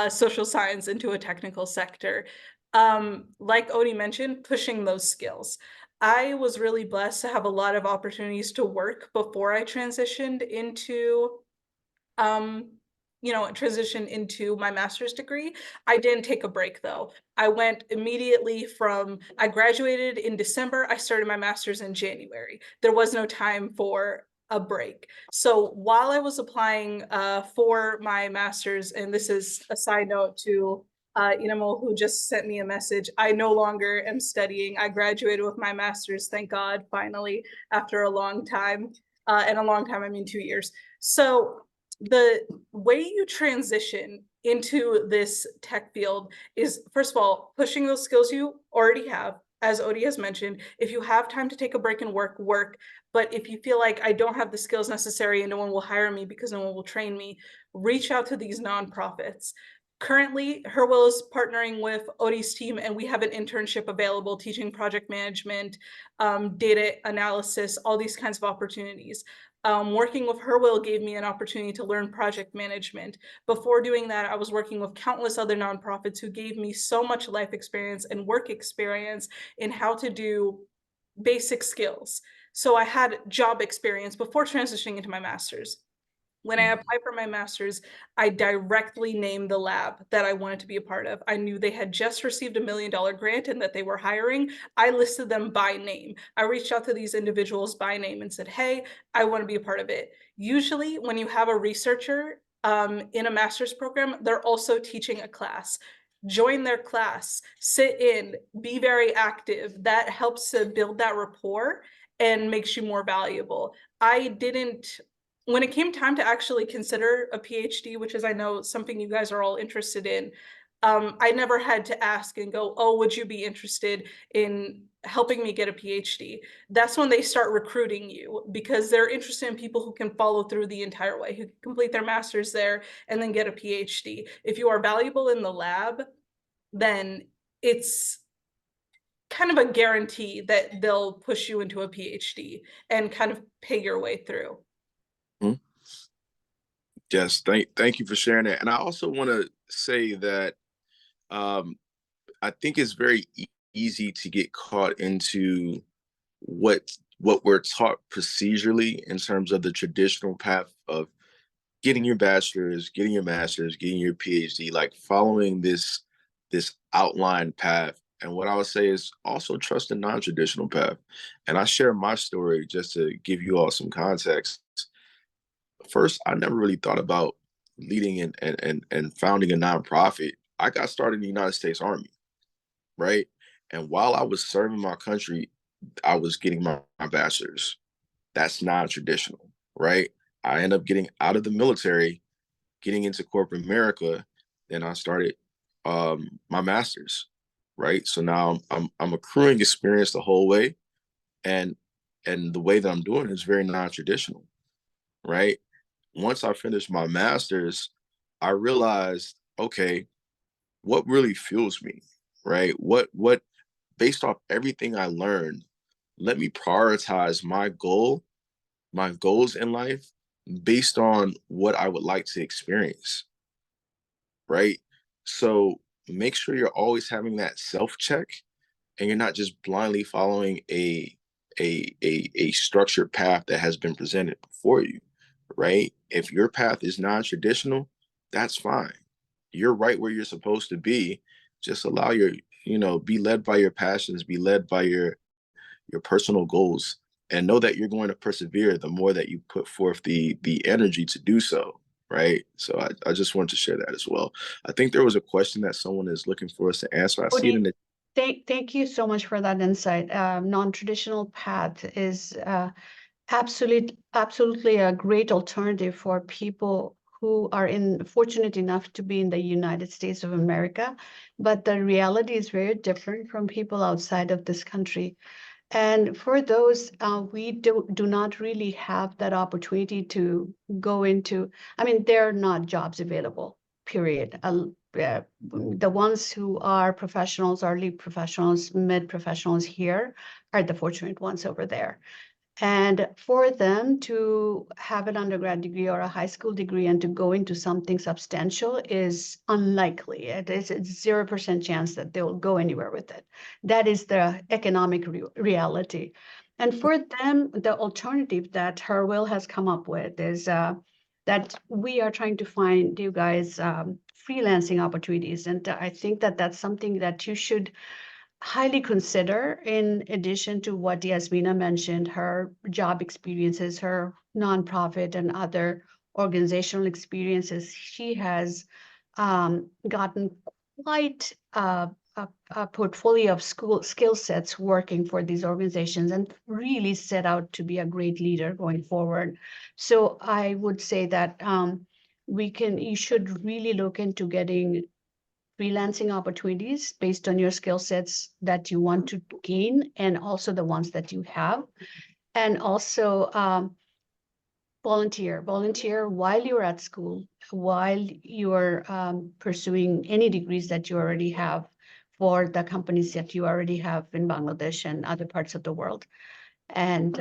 Speaker 2: social science into a technical sector? Like Odie mentioned, pushing those skills. I was really blessed to have a lot of opportunities to work before I transitioned into transition into my master's degree. I didn't take a break though. I went immediately I graduated in December, I started my master's in January. There was no time for a break. So while I was applying for my master's, and this is a side note to Inamo, who just sent me a message, I no longer am studying. I graduated with my master's, thank God, finally, after a long time. And a long time, I mean 2 years. So the way you transition into this tech field is, first of all, pushing those skills you already have. As Odie has mentioned, if you have time to take a break and work. But if you feel like I don't have the skills necessary and no one will hire me because no one will train me, reach out to these nonprofits. Currently, HerWILL is partnering with Odie's team, and we have an internship available teaching project management, data analysis, all these kinds of opportunities. Working with HerWILL gave me an opportunity to learn project management. Before doing that, I was working with countless other nonprofits who gave me so much life experience and work experience in how to do basic skills. So I had job experience before transitioning into my master's. When I applied for my master's, I directly named the lab that I wanted to be a part of. I knew they had just received $1 million grant and that they were hiring. I listed them by name. I reached out to these individuals by name and said, hey, I want to be a part of it. Usually when you have a researcher in a master's program, they're also teaching a class. Join their class, sit in, be very active. That helps to build that rapport and makes you more valuable. When it came time to actually consider a PhD, which is, I know, something you guys are all interested in, I never had to ask and go, oh, would you be interested in helping me get a PhD? That's when they start recruiting you, because they're interested in people who can follow through the entire way, who can complete their master's there and then get a PhD. If you are valuable in the lab, then it's kind of a guarantee that they'll push you into a PhD and kind of pay your way through.
Speaker 1: Mhm. Yes, thank you for sharing that. And I also want to say that I think it's very easy to get caught into what we're taught procedurally in terms of the traditional path of getting your bachelor's, getting your master's, getting your PhD, like following this outlined path. And what I would say is also trust the non-traditional path. And I share my story just to give you all some context. First, I never really thought about leading and founding a nonprofit. I got started in the United States Army, right? And while I was serving my country, I was getting my bachelor's. That's non-traditional, right? I ended up getting out of the military, getting into corporate America. Then I started my master's, right? So now I'm accruing experience the whole way, and the way that I'm doing it is very non-traditional, right? Once I finished my master's, I realized, okay, what really fuels me, right? What based off everything I learned, let me prioritize my goals in life based on what I would like to experience, right? So make sure you're always having that self check and you're not just blindly following a structured path that has been presented before you, right? If your path is non-traditional, that's fine. You're right where you're supposed to be. Just allow be led by your passions, be led by your personal goals, and know that you're going to persevere the more that you put forth the energy to do so, right? So I just wanted to share that as well. I think there was a question that someone is looking for us to answer. I see it in the
Speaker 3: Thank you so much for that insight. Non-traditional path is absolutely a great alternative for people who are fortunate enough to be in the United States of America, but the reality is very different from people outside of this country. And for those, we do not really have that opportunity to go into, I mean, there are not jobs available, period. The ones who are professionals, early professionals, mid professionals here are the fortunate ones over there. And for them to have an undergrad degree or a high school degree and to go into something substantial is unlikely. It's 0% chance that they will go anywhere with it. That is the economic reality. And for them, the alternative that HerWILL has come up with is that we are trying to find you guys freelancing opportunities. And I think that that's something that you should highly consider, in addition to what Yasmina mentioned, her job experiences, her nonprofit and other organizational experiences. She has gotten quite a portfolio of skill sets working for these organizations and really set out to be a great leader going forward. So I would say that you should really look into getting freelancing opportunities based on your skill sets that you want to gain and also the ones that you have. And also volunteer while you're at school, while you're pursuing any degrees that you already have for the companies that you already have in Bangladesh and other parts of the world, and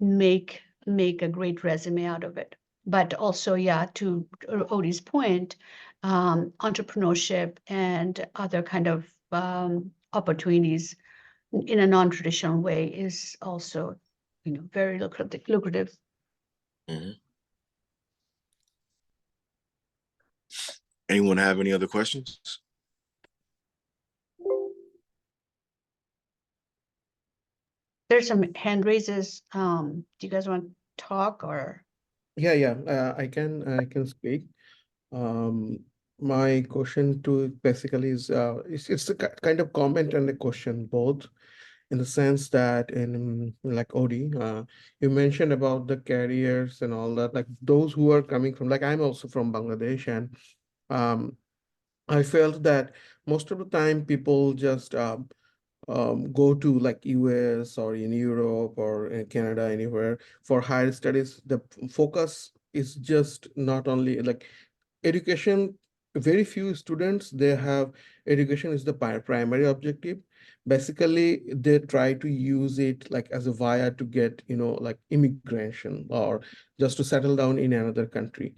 Speaker 3: make a great resume out of it. But also, yeah, to Odie's point, entrepreneurship and other kind of opportunities in a non-traditional way is also, very lucrative.
Speaker 1: Mhm. Anyone have any other questions?
Speaker 3: There's some hand raises. Do you guys want to talk or?
Speaker 8: Yeah, I can speak. My question to basically is it's a kind of comment and a question both, in the sense that in like Odie, you mentioned about the carriers and all that, like those who are coming from, like I'm also from Bangladesh, and um, I felt that most of the time people just go to like US or in Europe or in Canada, anywhere for higher studies. The focus is just not only like education. Very few students, they have education is the primary objective. Basically they try to use it like as a via to get, like immigration or just to settle down in another country.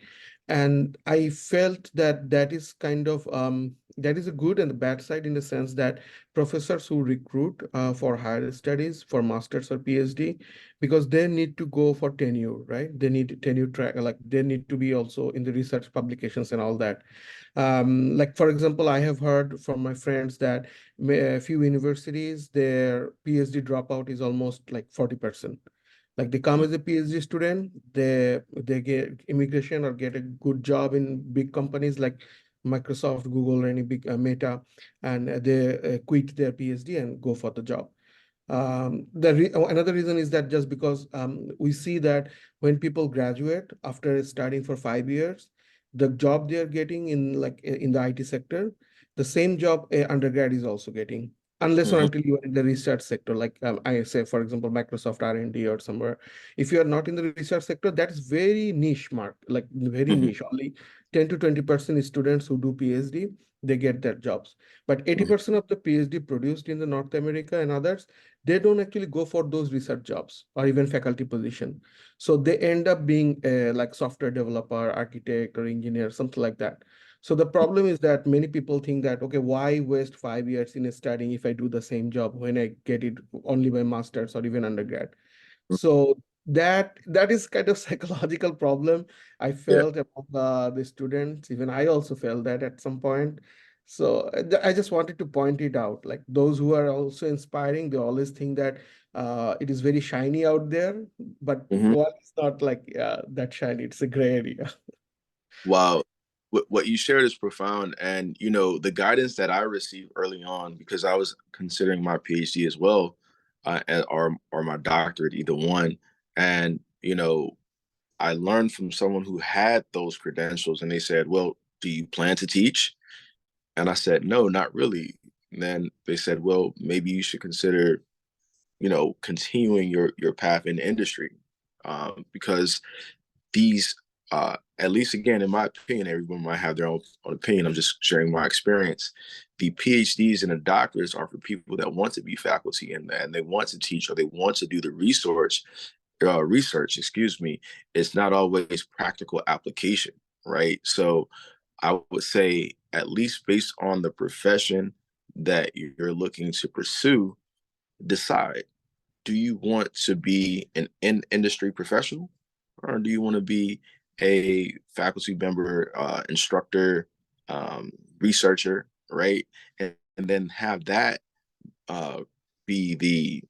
Speaker 8: And I felt that that is kind of that is a good and a bad side, in the sense that professors who recruit for higher studies for masters or PhD, because they need to go for tenure, right? They need tenure track, like they need to be also in the research publications and all that. Like for example, I have heard from my friends that a few universities, their PhD dropout is almost like 40%. Like they come as a PhD student, they get immigration or get a good job in big companies like Microsoft, Google, or any big Meta, and they quit their PhD and go for the job. Another reason is that just because we see that when people graduate after studying for 5 years, the job they are getting in like in the IT sector, the same job a undergrad is also getting, unless or
Speaker 1: Mhm.
Speaker 8: until you are in the research sector, like I say, for example, Microsoft R&D or somewhere. If you are not in the research sector, that is very niche mark, like very
Speaker 1: Mhm.
Speaker 8: niche. Only 10 to 20% students who do PhD, they get their jobs. But 80% of the PhD produced in the North America and others, they don't actually go for those research jobs or even faculty position. So they end up being a like software developer, architect, or engineer, something like that. So the problem is that many people think that, okay, why waste 5 years in studying if I do the same job when I get it only by master's or even undergrad? So that is kind of psychological problem I
Speaker 1: Yeah.
Speaker 8: felt about the students. Even I also felt that at some point. So I just wanted to point it out. Like those who are also inspiring, they always think that it is very shiny out there, but
Speaker 1: Mhm.
Speaker 8: one is not like that shiny. It's a gray area.
Speaker 1: Wow. What you shared is profound. And, the guidance that I received early on, because I was considering my PhD as well, or my doctorate, either one. And, I learned from someone who had those credentials, and they said, well, do you plan to teach? And I said, no, not really. And then they said, well, maybe you should consider, continuing your path in industry, because these, at least again, in my opinion, everyone might have their own opinion. I'm just sharing my experience. The PhDs and the doctors are for people that want to be faculty and they want to teach or they want to do the research. research, excuse me, it's not always practical application, right? So I would say, at least based on the profession that you're looking to pursue, decide, do you want to be an industry professional, or do you want to be a faculty member, instructor, researcher, right? And then have that uh, be the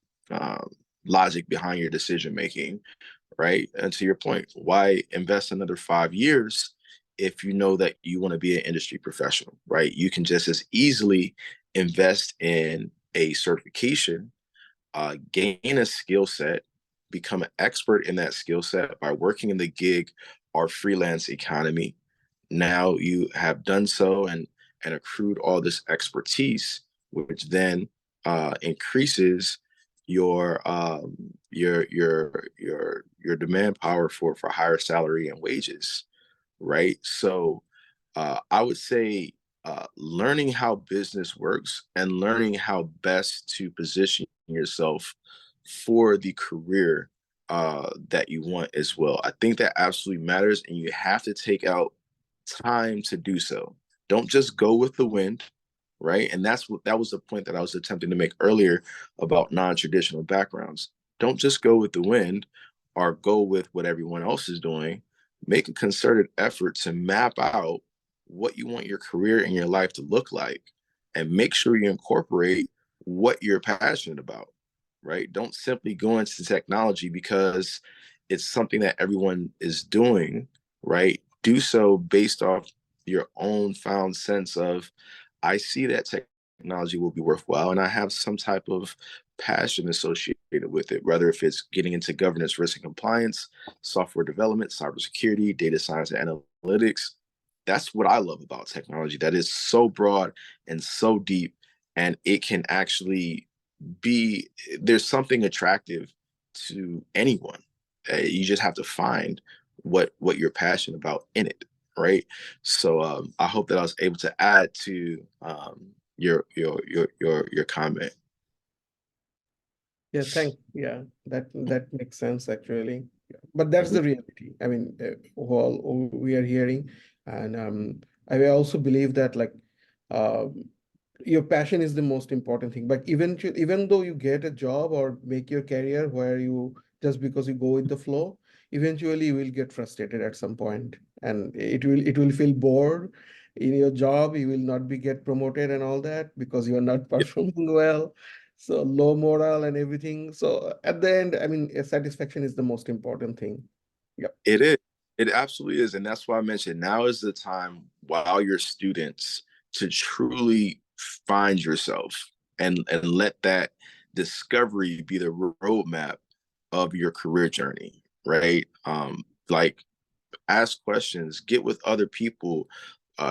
Speaker 1: logic behind your decision making, right? And to your point, why invest another 5 years if you know that you want to be an industry professional, right? You can just as easily invest in a certification, gain a skill set, become an expert in that skill set by working in the gig or freelance economy. Now you have done so and accrued all this expertise, which then increases your your demand power for higher salary and wages, right? So I would say learning how business works and learning how best to position yourself for the career that you want as well. I think that absolutely matters, and you have to take out time to do so. Don't just go with the wind, right? And that was the point that I was attempting to make earlier about non-traditional backgrounds. Don't just go with the wind or go with what everyone else is doing. Make a concerted effort to map out what you want your career and your life to look like, and make sure you incorporate what you're passionate about, right? Don't simply go into technology because it's something that everyone is doing, right? Do so based off your own found sense of, I see that technology will be worthwhile and I have some type of passion associated with it, whether if it's getting into governance, risk and compliance, software development, cybersecurity, data science and analytics. That's what I love about technology. That is so broad and so deep, and it can actually be, there's something attractive to anyone. You just have to find what you're passionate about in it, right? So I hope that I was able to add to your comment.
Speaker 8: Yeah, that makes sense actually. Yeah. But that's the reality. I mean, all we are hearing, and I also believe that like um, your passion is the most important thing. But eventually, even though you get a job or make your career where you just because you go with the flow, eventually you will get frustrated at some point, and it will feel bored in your job. You will not be get promoted and all that because you are not performing well, so low morale and everything. So at the end, I mean, satisfaction is the most important thing. Yep.
Speaker 1: It is. It absolutely is. And that's why I mentioned now is the time while you're students to truly find yourself and let that discovery be the roadmap of your career journey, right? Like, ask questions, get with other people,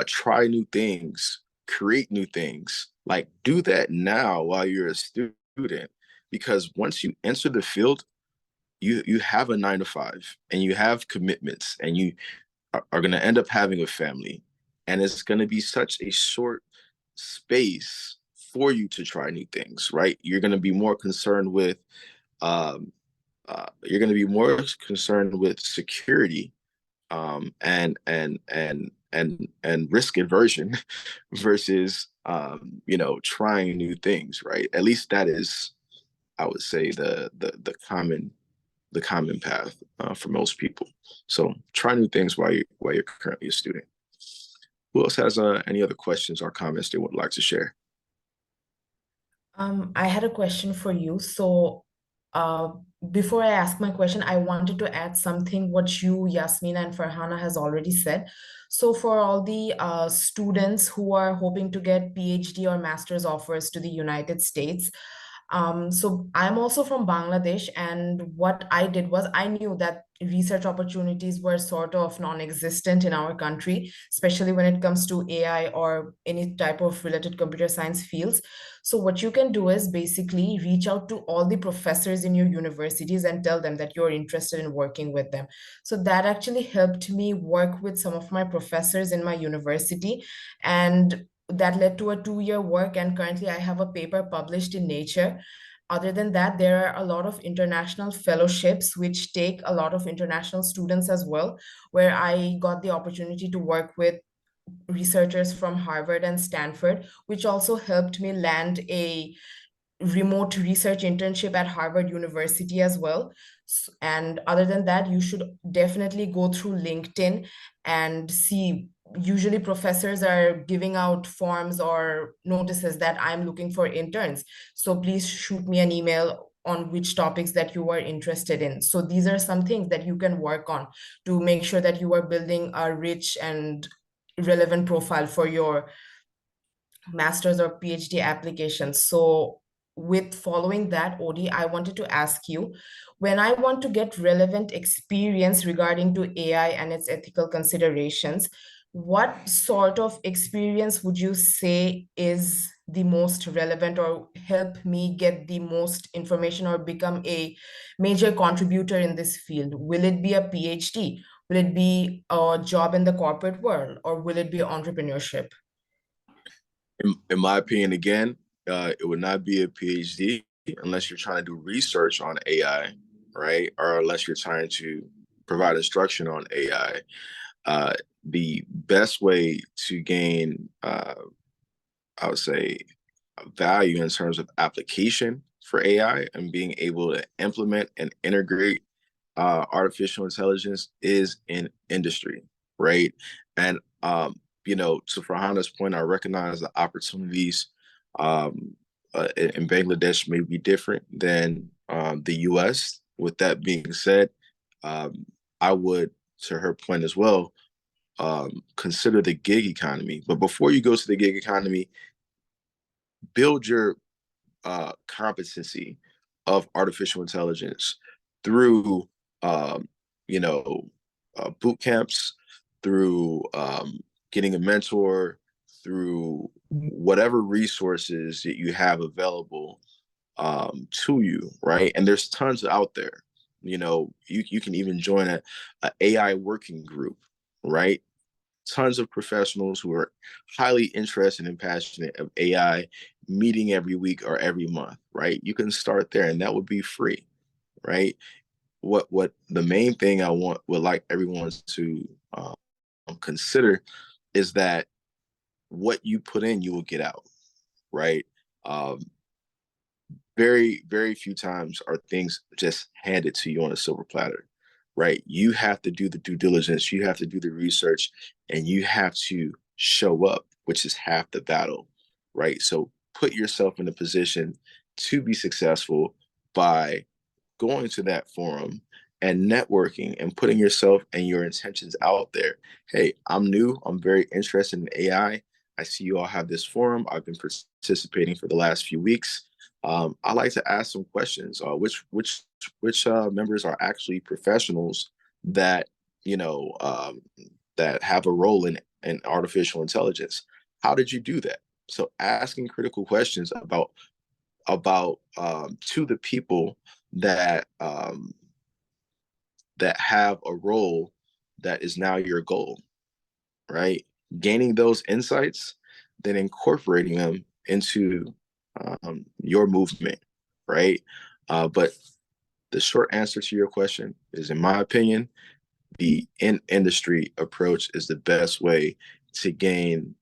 Speaker 1: try new things, create new things. Like, do that now while you're a student, because once you enter the field, you have a 9 to 5 and you have commitments, and you are going to end up having a family, and it's going to be such a short space for you to try new things, right? You're going to be more concerned with um, you're going to be more concerned with security, and risk aversion versus trying new things, right? At least that is, I would say, the common path for most people. So try new things while you're currently a student. Who else has any other questions or comments they would like to share?
Speaker 4: I had a question for you. So, uh, before I ask my question, I wanted to add something what you, Yasmina, and Farhana has already said. So, for all the students who are hoping to get PhD or master's offers to the United States, so I'm also from Bangladesh, and what I did was I knew that research opportunities were sort of non-existent in our country, especially when it comes to AI or any type of related computer science fields. So what you can do is basically reach out to all the professors in your universities and tell them that you're interested in working with them. So that actually helped me work with some of my professors in my university, and that led to a 2-year work, and currently I have a paper published in Nature. Other than that, there are a lot of international fellowships which take a lot of international students as well, where I got the opportunity to work with researchers from Harvard and Stanford, which also helped me land a remote research internship at Harvard University as well. And other than that, you should definitely go through LinkedIn and see. Usually, professors are giving out forms or notices that I'm looking for interns. So please shoot me an email on which topics that you are interested in. So these are some things that you can work on to make sure that you are building a rich and relevant profile for your master's or PhD applications. So with following that, Odie, I wanted to ask you, when I want to get relevant experience regarding to AI and its ethical considerations, what sort of experience would you say is the most relevant or help me get the most information or become a major contributor in this field? Will it be a PhD? Will it be a job in the corporate world, or will it be entrepreneurship?
Speaker 1: In my opinion, again, it would not be a PhD unless you're trying to do research on AI, right? Or unless you're trying to provide instruction on AI. The best way to gain, I would say, value in terms of application for AI and being able to implement and integrate artificial intelligence is in industry, right? And to Farhana's point, I recognize the opportunities in Bangladesh may be different than the U.S. With that being said, I would, to her point as well, consider the gig economy. But before you go to the gig economy, build your competency of artificial intelligence through um, you know boot camps, through getting a mentor, through whatever resources that you have available to you, right? And there's tons out there. You can even join a AI working group, right? Tons of professionals who are highly interested and passionate of AI meeting every week or every month, right? You can start there and that would be free, right? What the main thing I would like everyone to consider is that what you put in, you will get out, right? Um, very, very few times are things just handed to you on a silver platter, right? You have to do the due diligence, you have to do the research, and you have to show up, which is half the battle, right? So put yourself in a position to be successful by going to that forum and networking and putting yourself and your intentions out there. Hey, I'm new. I'm very interested in AI. I see you all have this forum. I've been participating for the last few weeks. I like to ask some questions. Which members are actually professionals that you know that have a role in artificial intelligence? How did you do that? So asking critical questions about to the people that that have a role that is now your goal, right? Gaining those insights, then incorporating them into your movement, right? But the short answer to your question is, in my opinion, the in-industry approach is the best way to gain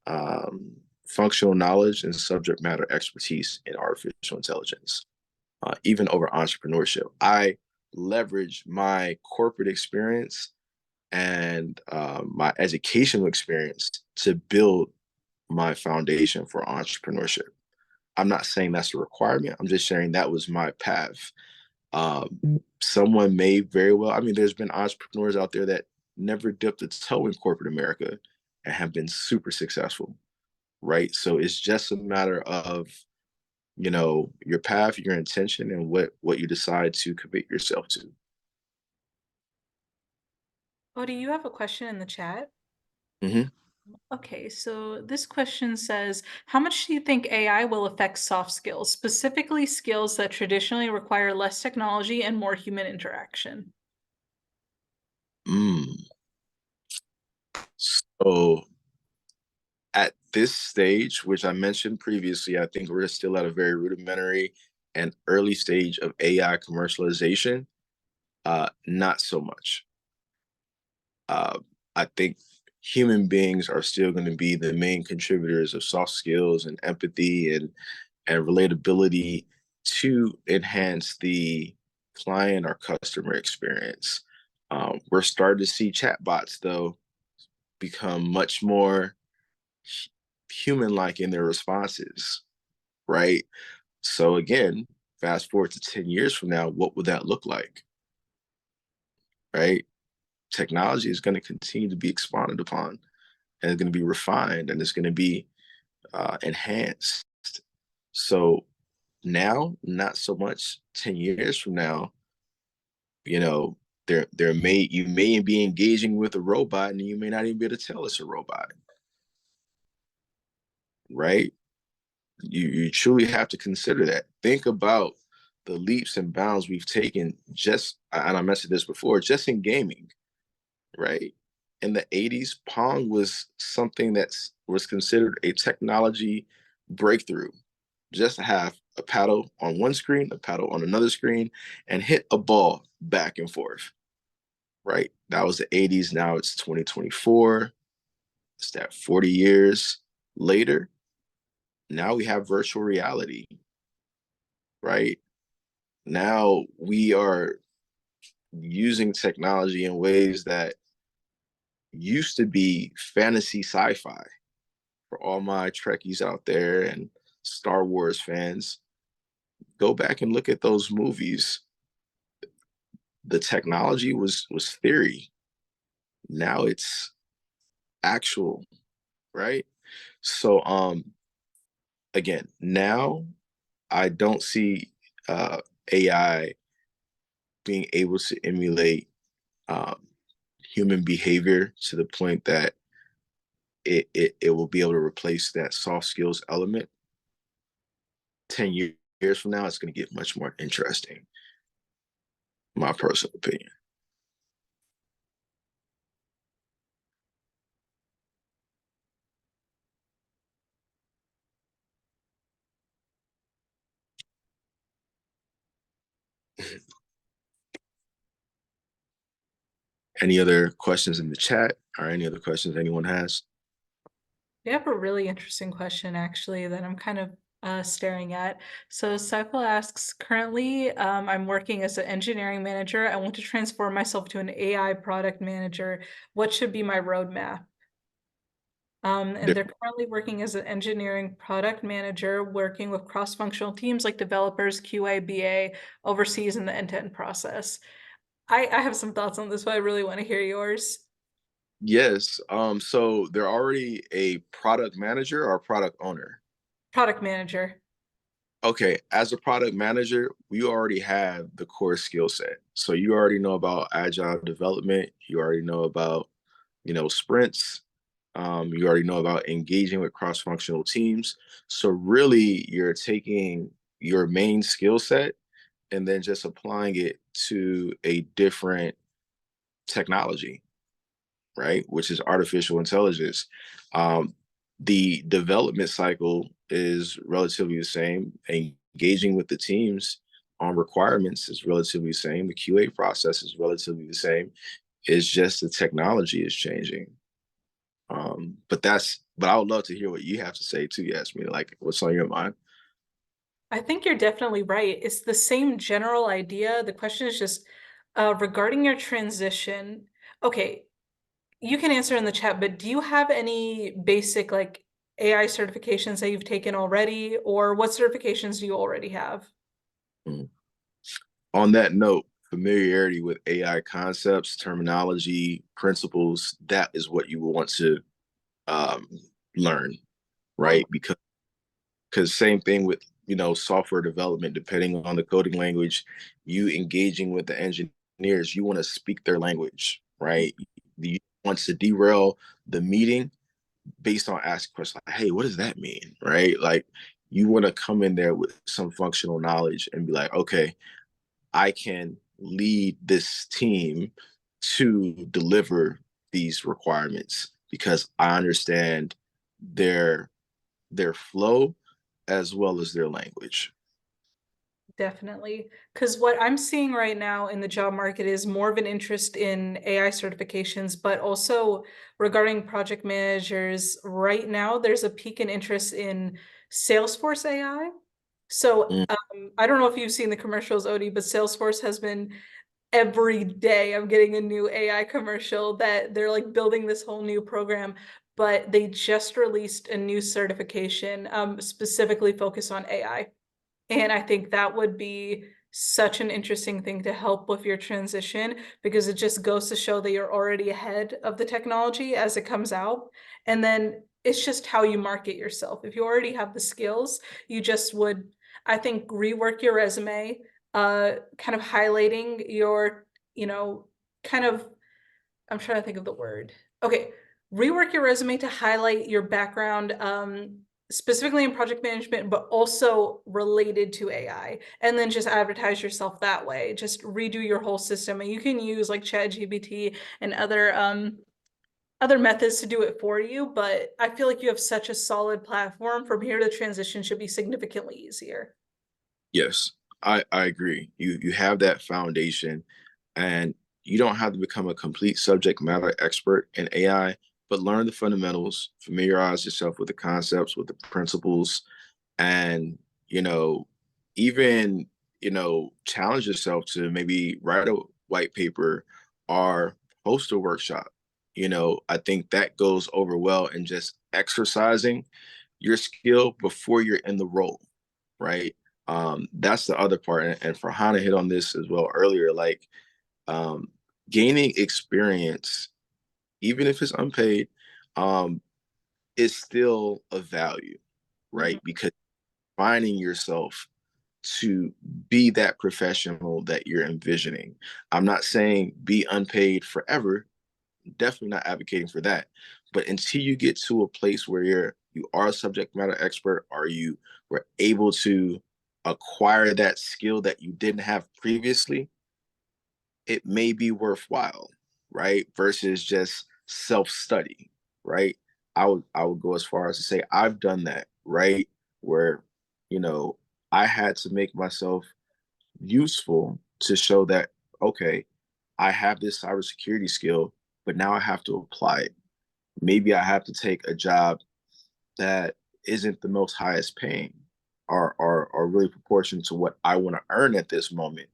Speaker 1: functional knowledge and subject matter expertise in artificial intelligence, even over entrepreneurship. I leverage my corporate experience and my educational experience to build my foundation for entrepreneurship. I'm not saying that's a requirement. I'm just sharing that was my path. Someone may very well, I mean, there's been entrepreneurs out there that never dipped a toe in corporate America and have been super successful, right? So it's just a matter of, your path, your intention, and what you decide to commit yourself to.
Speaker 2: Odie, you have a question in the chat?
Speaker 1: Mm-hmm.
Speaker 2: Okay, so this question says, how much do you think AI will affect soft skills, specifically skills that traditionally require less technology and more human interaction?
Speaker 1: So at this stage, which I mentioned previously, I think we're still at a very rudimentary and early stage of AI commercialization, not so much. I think human beings are still going to be the main contributors of soft skills and empathy and relatability to enhance the client or customer experience. We're starting to see chatbots, though, become much more human-like in their responses, right? So again, fast forward to 10 years from now, what would that look like, right? Technology is going to continue to be expanded upon, and it's going to be refined, and it's going to be enhanced. So now, not so much. 10 years from now, you know, you may be engaging with a robot and you may not even be able to tell it's a robot, right? You truly have to consider that. Think about the leaps and bounds we've taken just, and I mentioned this before, just in gaming, right? In the 80s, Pong was something that was considered a technology breakthrough. Just to have a paddle on one screen, a paddle on another screen, and hit a ball back and forth, right? That was the 80s. Now it's 2024. It's that 40 years later. Now we have virtual reality, right? Now we are using technology in ways that used to be fantasy sci-fi. For all my Trekkies out there and Star Wars fans, go back and look at those movies. The technology was theory. Now it's actual, right? So again, now I don't see AI being able to emulate um, human behavior to the point that it will be able to replace that soft skills element. 10 years from now, it's going to get much more interesting, my personal opinion. Any other questions in the chat or any other questions anyone has?
Speaker 2: We have a really interesting question, actually, that I'm kind of staring at. So Cycle asks, currently, I'm working as an engineering manager. I want to transform myself to an AI product manager. What should be my roadmap? And they're currently working as an engineering product manager, working with cross-functional teams like developers, QA, BA, overseas in the end-to-end process. I have some thoughts on this, but I really want to hear yours.
Speaker 1: Yes. So they're already a product manager or product owner.
Speaker 2: Product manager.
Speaker 1: Okay, as a product manager, we already have the core skill set. So you already know about agile development. You already know about, sprints. You already know about engaging with cross-functional teams. So really, you're taking your main skill set and then just applying it to a different technology, right? Which is artificial intelligence. The development cycle is relatively the same. Engaging with the teams on requirements is relatively the same. The QA process is relatively the same. It's just the technology is changing. But I would love to hear what you have to say too, Yasmin. Like, what's on your mind?
Speaker 2: I think you're definitely right. It's the same general idea. The question is just regarding your transition. Okay, you can answer in the chat, but do you have any basic like AI certifications that you've taken already, or what certifications do you already have?
Speaker 1: Mm. On that note, familiarity with AI concepts, terminology, principles, that is what you will want to um, learn, right? Because same thing with software development, depending on the coding language, you engaging with the engineers, you want to speak their language, right? You want to derail the meeting based on asking questions like, hey, what does that mean, right? Like, you want to come in there with some functional knowledge and be like, okay, I can lead this team to deliver these requirements because I understand their flow as well as their language.
Speaker 2: Definitely. Because what I'm seeing right now in the job market is more of an interest in AI certifications, but also regarding project managers, right now there's a peak in interest in Salesforce AI. So
Speaker 1: Mm.
Speaker 2: I don't know if you've seen the commercials, Odie, but Salesforce has been every day I'm getting a new AI commercial that they're like building this whole new program, but they just released a new certification specifically focused on AI. And I think that would be such an interesting thing to help with your transition because it just goes to show that you're already ahead of the technology as it comes out. And then it's just how you market yourself. If you already have the skills, you just would, I think, rework your resume, kind of highlighting your, kind of, I'm trying to think of the word. Okay, rework your resume to highlight your background, specifically in project management, but also related to AI, and then just advertise yourself that way. Just redo your whole system, and you can use like ChatGPT and other methods to do it for you. But I feel like you have such a solid platform. From here, the transition should be significantly easier.
Speaker 1: Yes, I agree. You have that foundation, and you don't have to become a complete subject matter expert in AI, but learn the fundamentals, familiarize yourself with the concepts, with the principles, and you know, even challenge yourself to maybe write a white paper or host a workshop. I think that goes over well in just exercising your skill before you're in the role, right? That's the other part. And for Hannah hit on this as well earlier, like um, gaining experience, even if it's unpaid, um, is still a value, right?
Speaker 2: Mhm.
Speaker 1: Because finding yourself to be that professional that you're envisioning. I'm not saying be unpaid forever, definitely not advocating for that. But until you get to a place where you are a subject matter expert, or you were able to acquire that skill that you didn't have previously, it may be worthwhile, right? Versus just self-study, right? I would go as far as to say I've done that, right? Where, you know, I had to make myself useful to show that, okay, I have this cybersecurity skill, but now I have to apply it. Maybe I have to take a job that isn't the most highest paying, or really proportioned to what I want to earn at this moment.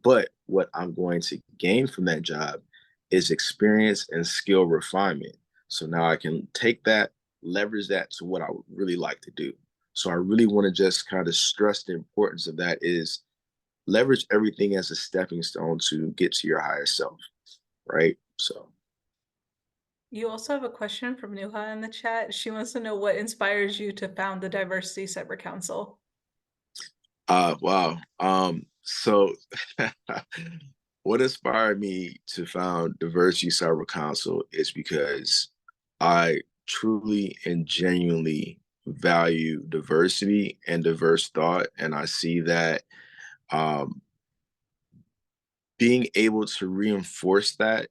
Speaker 1: But what I'm going to gain from that job is experience and skill refinement. So now I can take that, leverage that to what I would really like to do. So I really want to just kind of stress the importance of that is leverage everything as a stepping stone to get to your higher self, right? So
Speaker 2: You also have a question from Nuha in the chat. She wants to know what inspires you to found the Diversity Cyber Council.
Speaker 1: wow. So what inspired me to found Diversity Cyber Council is because I truly and genuinely value diversity and diverse thought. And I see that um, being able to reinforce that,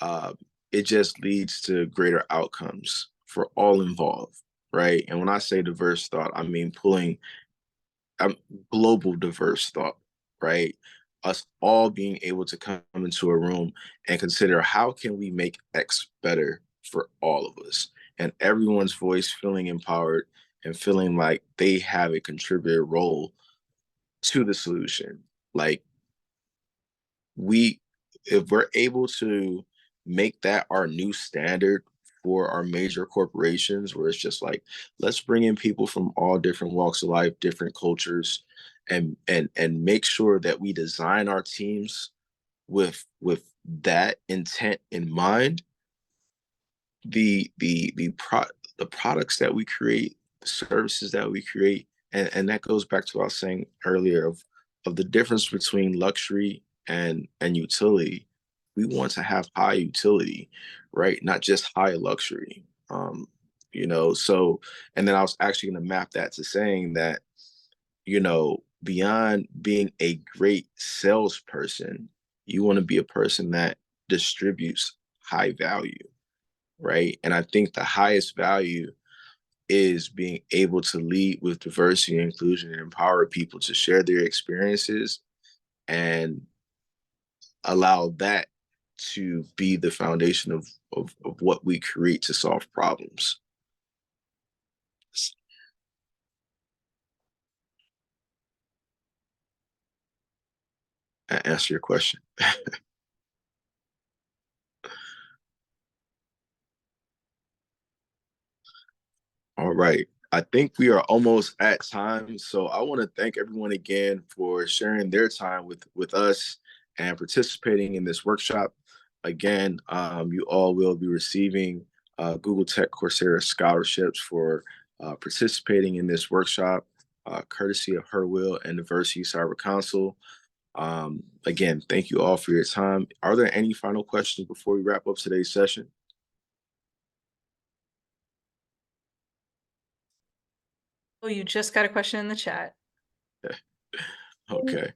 Speaker 1: uh, it just leads to greater outcomes for all involved, right? And when I say diverse thought, I mean pulling um, global diverse thought, right? Us all being able to come into a room and consider how can we make X better for all of us, and everyone's voice feeling empowered and feeling like they have a contributor role to the solution. Like we, if we're able to make that our new standard for our major corporations, where it's just like, let's bring in people from all different walks of life, different cultures, and make sure that we design our teams with that intent in mind. The products that we create, the services that we create, and that goes back to what I was saying earlier of the difference between luxury and utility. We want to have high utility, right? Not just high luxury. So and then I was actually going to map that to saying that, beyond being a great salesperson, you want to be a person that distributes high value, right? And I think the highest value is being able to lead with diversity and inclusion and empower people to share their experiences and allow that to be the foundation of what we create to solve problems. I answer your question. All right. I think we are almost at time. So I want to thank everyone again for sharing their time with us and participating in this workshop. Again, you all will be receiving Google Tech Coursera scholarships for participating in this workshop, courtesy of HerWILL and Diversity Cyber Council. Again, thank you all for your time. Are there any final questions before we wrap up today's session?
Speaker 2: Oh, you just got a question in the chat.
Speaker 1: Okay.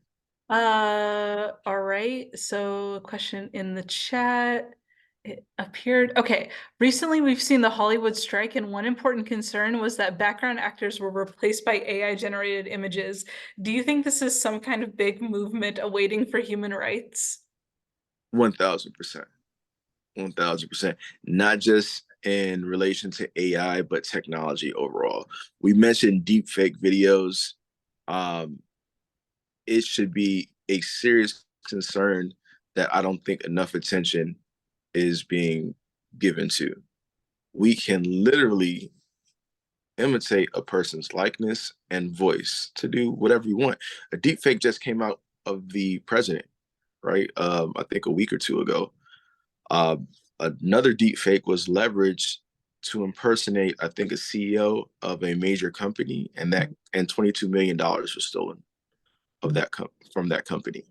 Speaker 2: All right. So, a question in the chat. It appeared. Okay. Recently, we've seen the Hollywood strike, and one important concern was that background actors were replaced by AI generated images. Do you think this is some kind of big movement awaiting for human rights?
Speaker 1: 1000%. 1000%. Not just in relation to AI, but technology overall. We mentioned deepfake videos. It should be a serious concern that I don't think enough attention is being given to. We can literally imitate a person's likeness and voice to do whatever we want. A deepfake just came out of the president, right? I think a week or two ago. Uh, Another deepfake was leveraged to impersonate, I think, a CEO of a major company, and $22 million was stolen of from that company.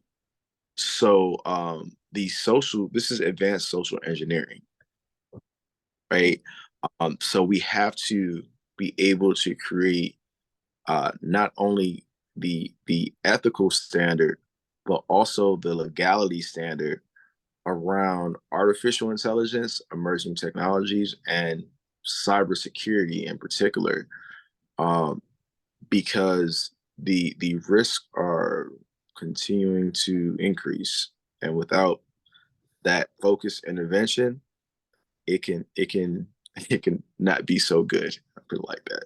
Speaker 1: So this is advanced social engineering, right? So we have to be able to create not only the ethical standard, but also the legality standard around artificial intelligence, emerging technologies, and cybersecurity in particular, because the risks are continuing to increase, and without that focused intervention, it can it can not be so good. I put it like that.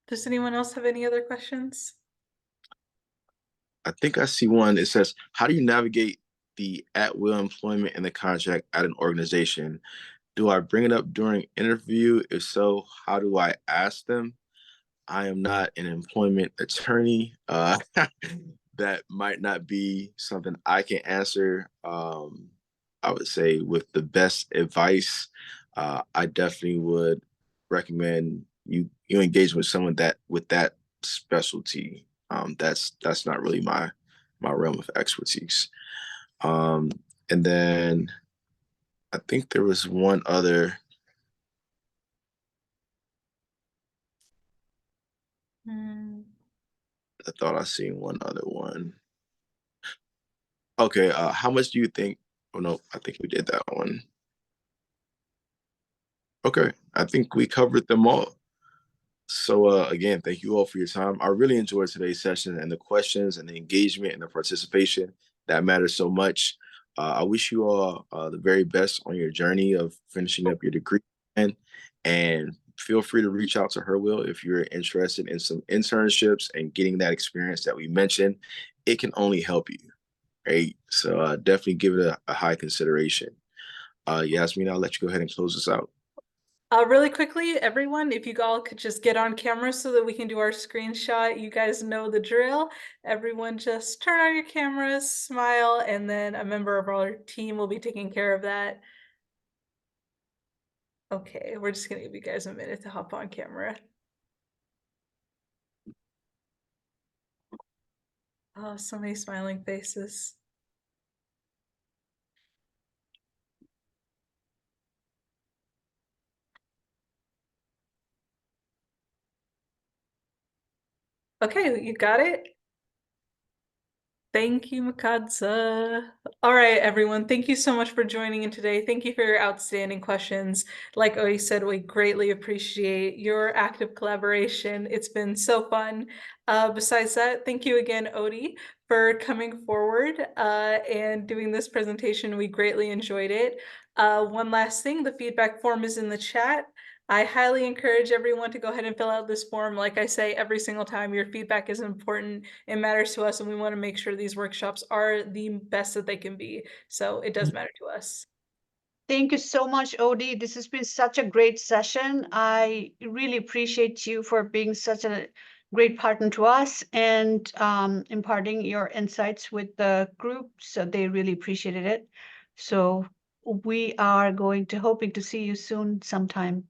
Speaker 2: Does anyone else have any other questions?
Speaker 1: I think I see one. It says, how do you navigate the at-will employment in the contract at an organization? Do I bring it up during interview? If so, how do I ask them? I am not an employment attorney. That might not be something I can answer. I would say with the best advice, I definitely would recommend you engage with someone with that specialty. That's not really my realm of expertise. And then I think there was one other. I thought I seen one other one. Okay, how much do you think? Oh no, I think we did that one. Okay, I think we covered them all. So again, thank you all for your time. I really enjoyed today's session and the questions and the engagement and the participation. That matters so much. I wish you all the very best on your journey of finishing up your degree, and feel free to reach out to HerWILL if you're interested in some internships and getting that experience that we mentioned. It can only help you, right? So definitely give it a high consideration. Yasmin, I'll let you go ahead and close this out.
Speaker 2: Really quickly, everyone, if you all could just get on camera so that we can do our screenshot. You guys know the drill. Everyone just turn on your cameras, smile, and then a member of our team will be taking care of that. Okay, we're just gonna give you guys a minute to hop on camera. Oh, so many smiling faces. Okay, you got it? Thank you, Makadza. All right, everyone. Thank you so much for joining in today. Thank you for your outstanding questions. Like Odie said, we greatly appreciate your active collaboration. It's been so fun. Besides that, thank you again, Odie, for coming forward and doing this presentation. We greatly enjoyed it. One last thing, the feedback form is in the chat. I highly encourage everyone to go ahead and fill out this form. Like I say every single time, your feedback is important. It matters to us, and we want to make sure these workshops are the best that they can be. So it does matter to us.
Speaker 3: Thank you so much, Odie. This has been such a great session. I really appreciate you for being such a great partner to us and imparting your insights with the group. So they really appreciated it. So we are going to hoping to see you soon sometime.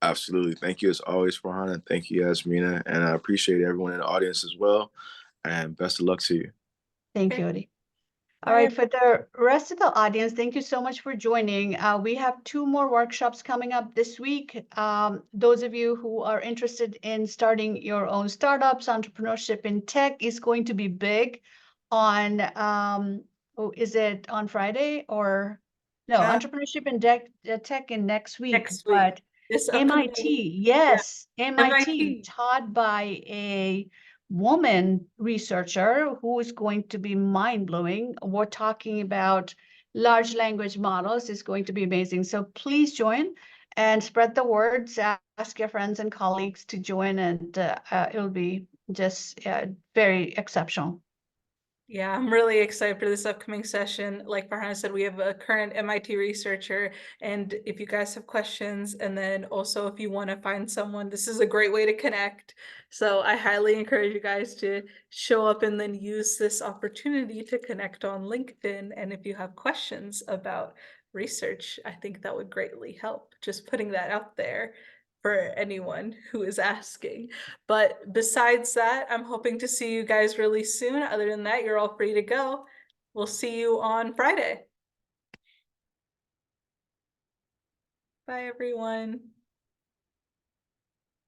Speaker 1: Absolutely. Thank you as always, Farhana. Thank you, Yasmina. And I appreciate everyone in the audience as well. And best of luck to you.
Speaker 3: Thank
Speaker 2: Okay.
Speaker 3: you, Odie.
Speaker 2: Bye,
Speaker 3: All right, for the rest of the audience, thank you so much for joining. We have 2 more workshops coming up this week. Those of you who are interested in starting your own startups, entrepreneurship in tech is going to be big on, is it on Friday or? No, entrepreneurship in tech in next week,
Speaker 2: next week.
Speaker 3: but
Speaker 2: This upcoming
Speaker 3: MIT,
Speaker 2: week.
Speaker 3: yes, MIT
Speaker 2: MIT.
Speaker 3: taught by a woman researcher who is going to be mind-blowing. We're talking about large language models. Is going to be amazing. So please join and spread the words. Ask your friends and colleagues to join, and it'll be just very exceptional.
Speaker 2: Yeah, I'm really excited for this upcoming session. Like Farhana said, we have a current MIT researcher, and if you guys have questions, and then also if you want to find someone, this is a great way to connect. So I highly encourage you guys to show up and then use this opportunity to connect on LinkedIn. And if you have questions about research, I think that would greatly help. Just putting that out there for anyone who is asking. But besides that, I'm hoping to see you guys really soon. Other than that, you're all free to go. We'll see you on Friday. Bye, everyone.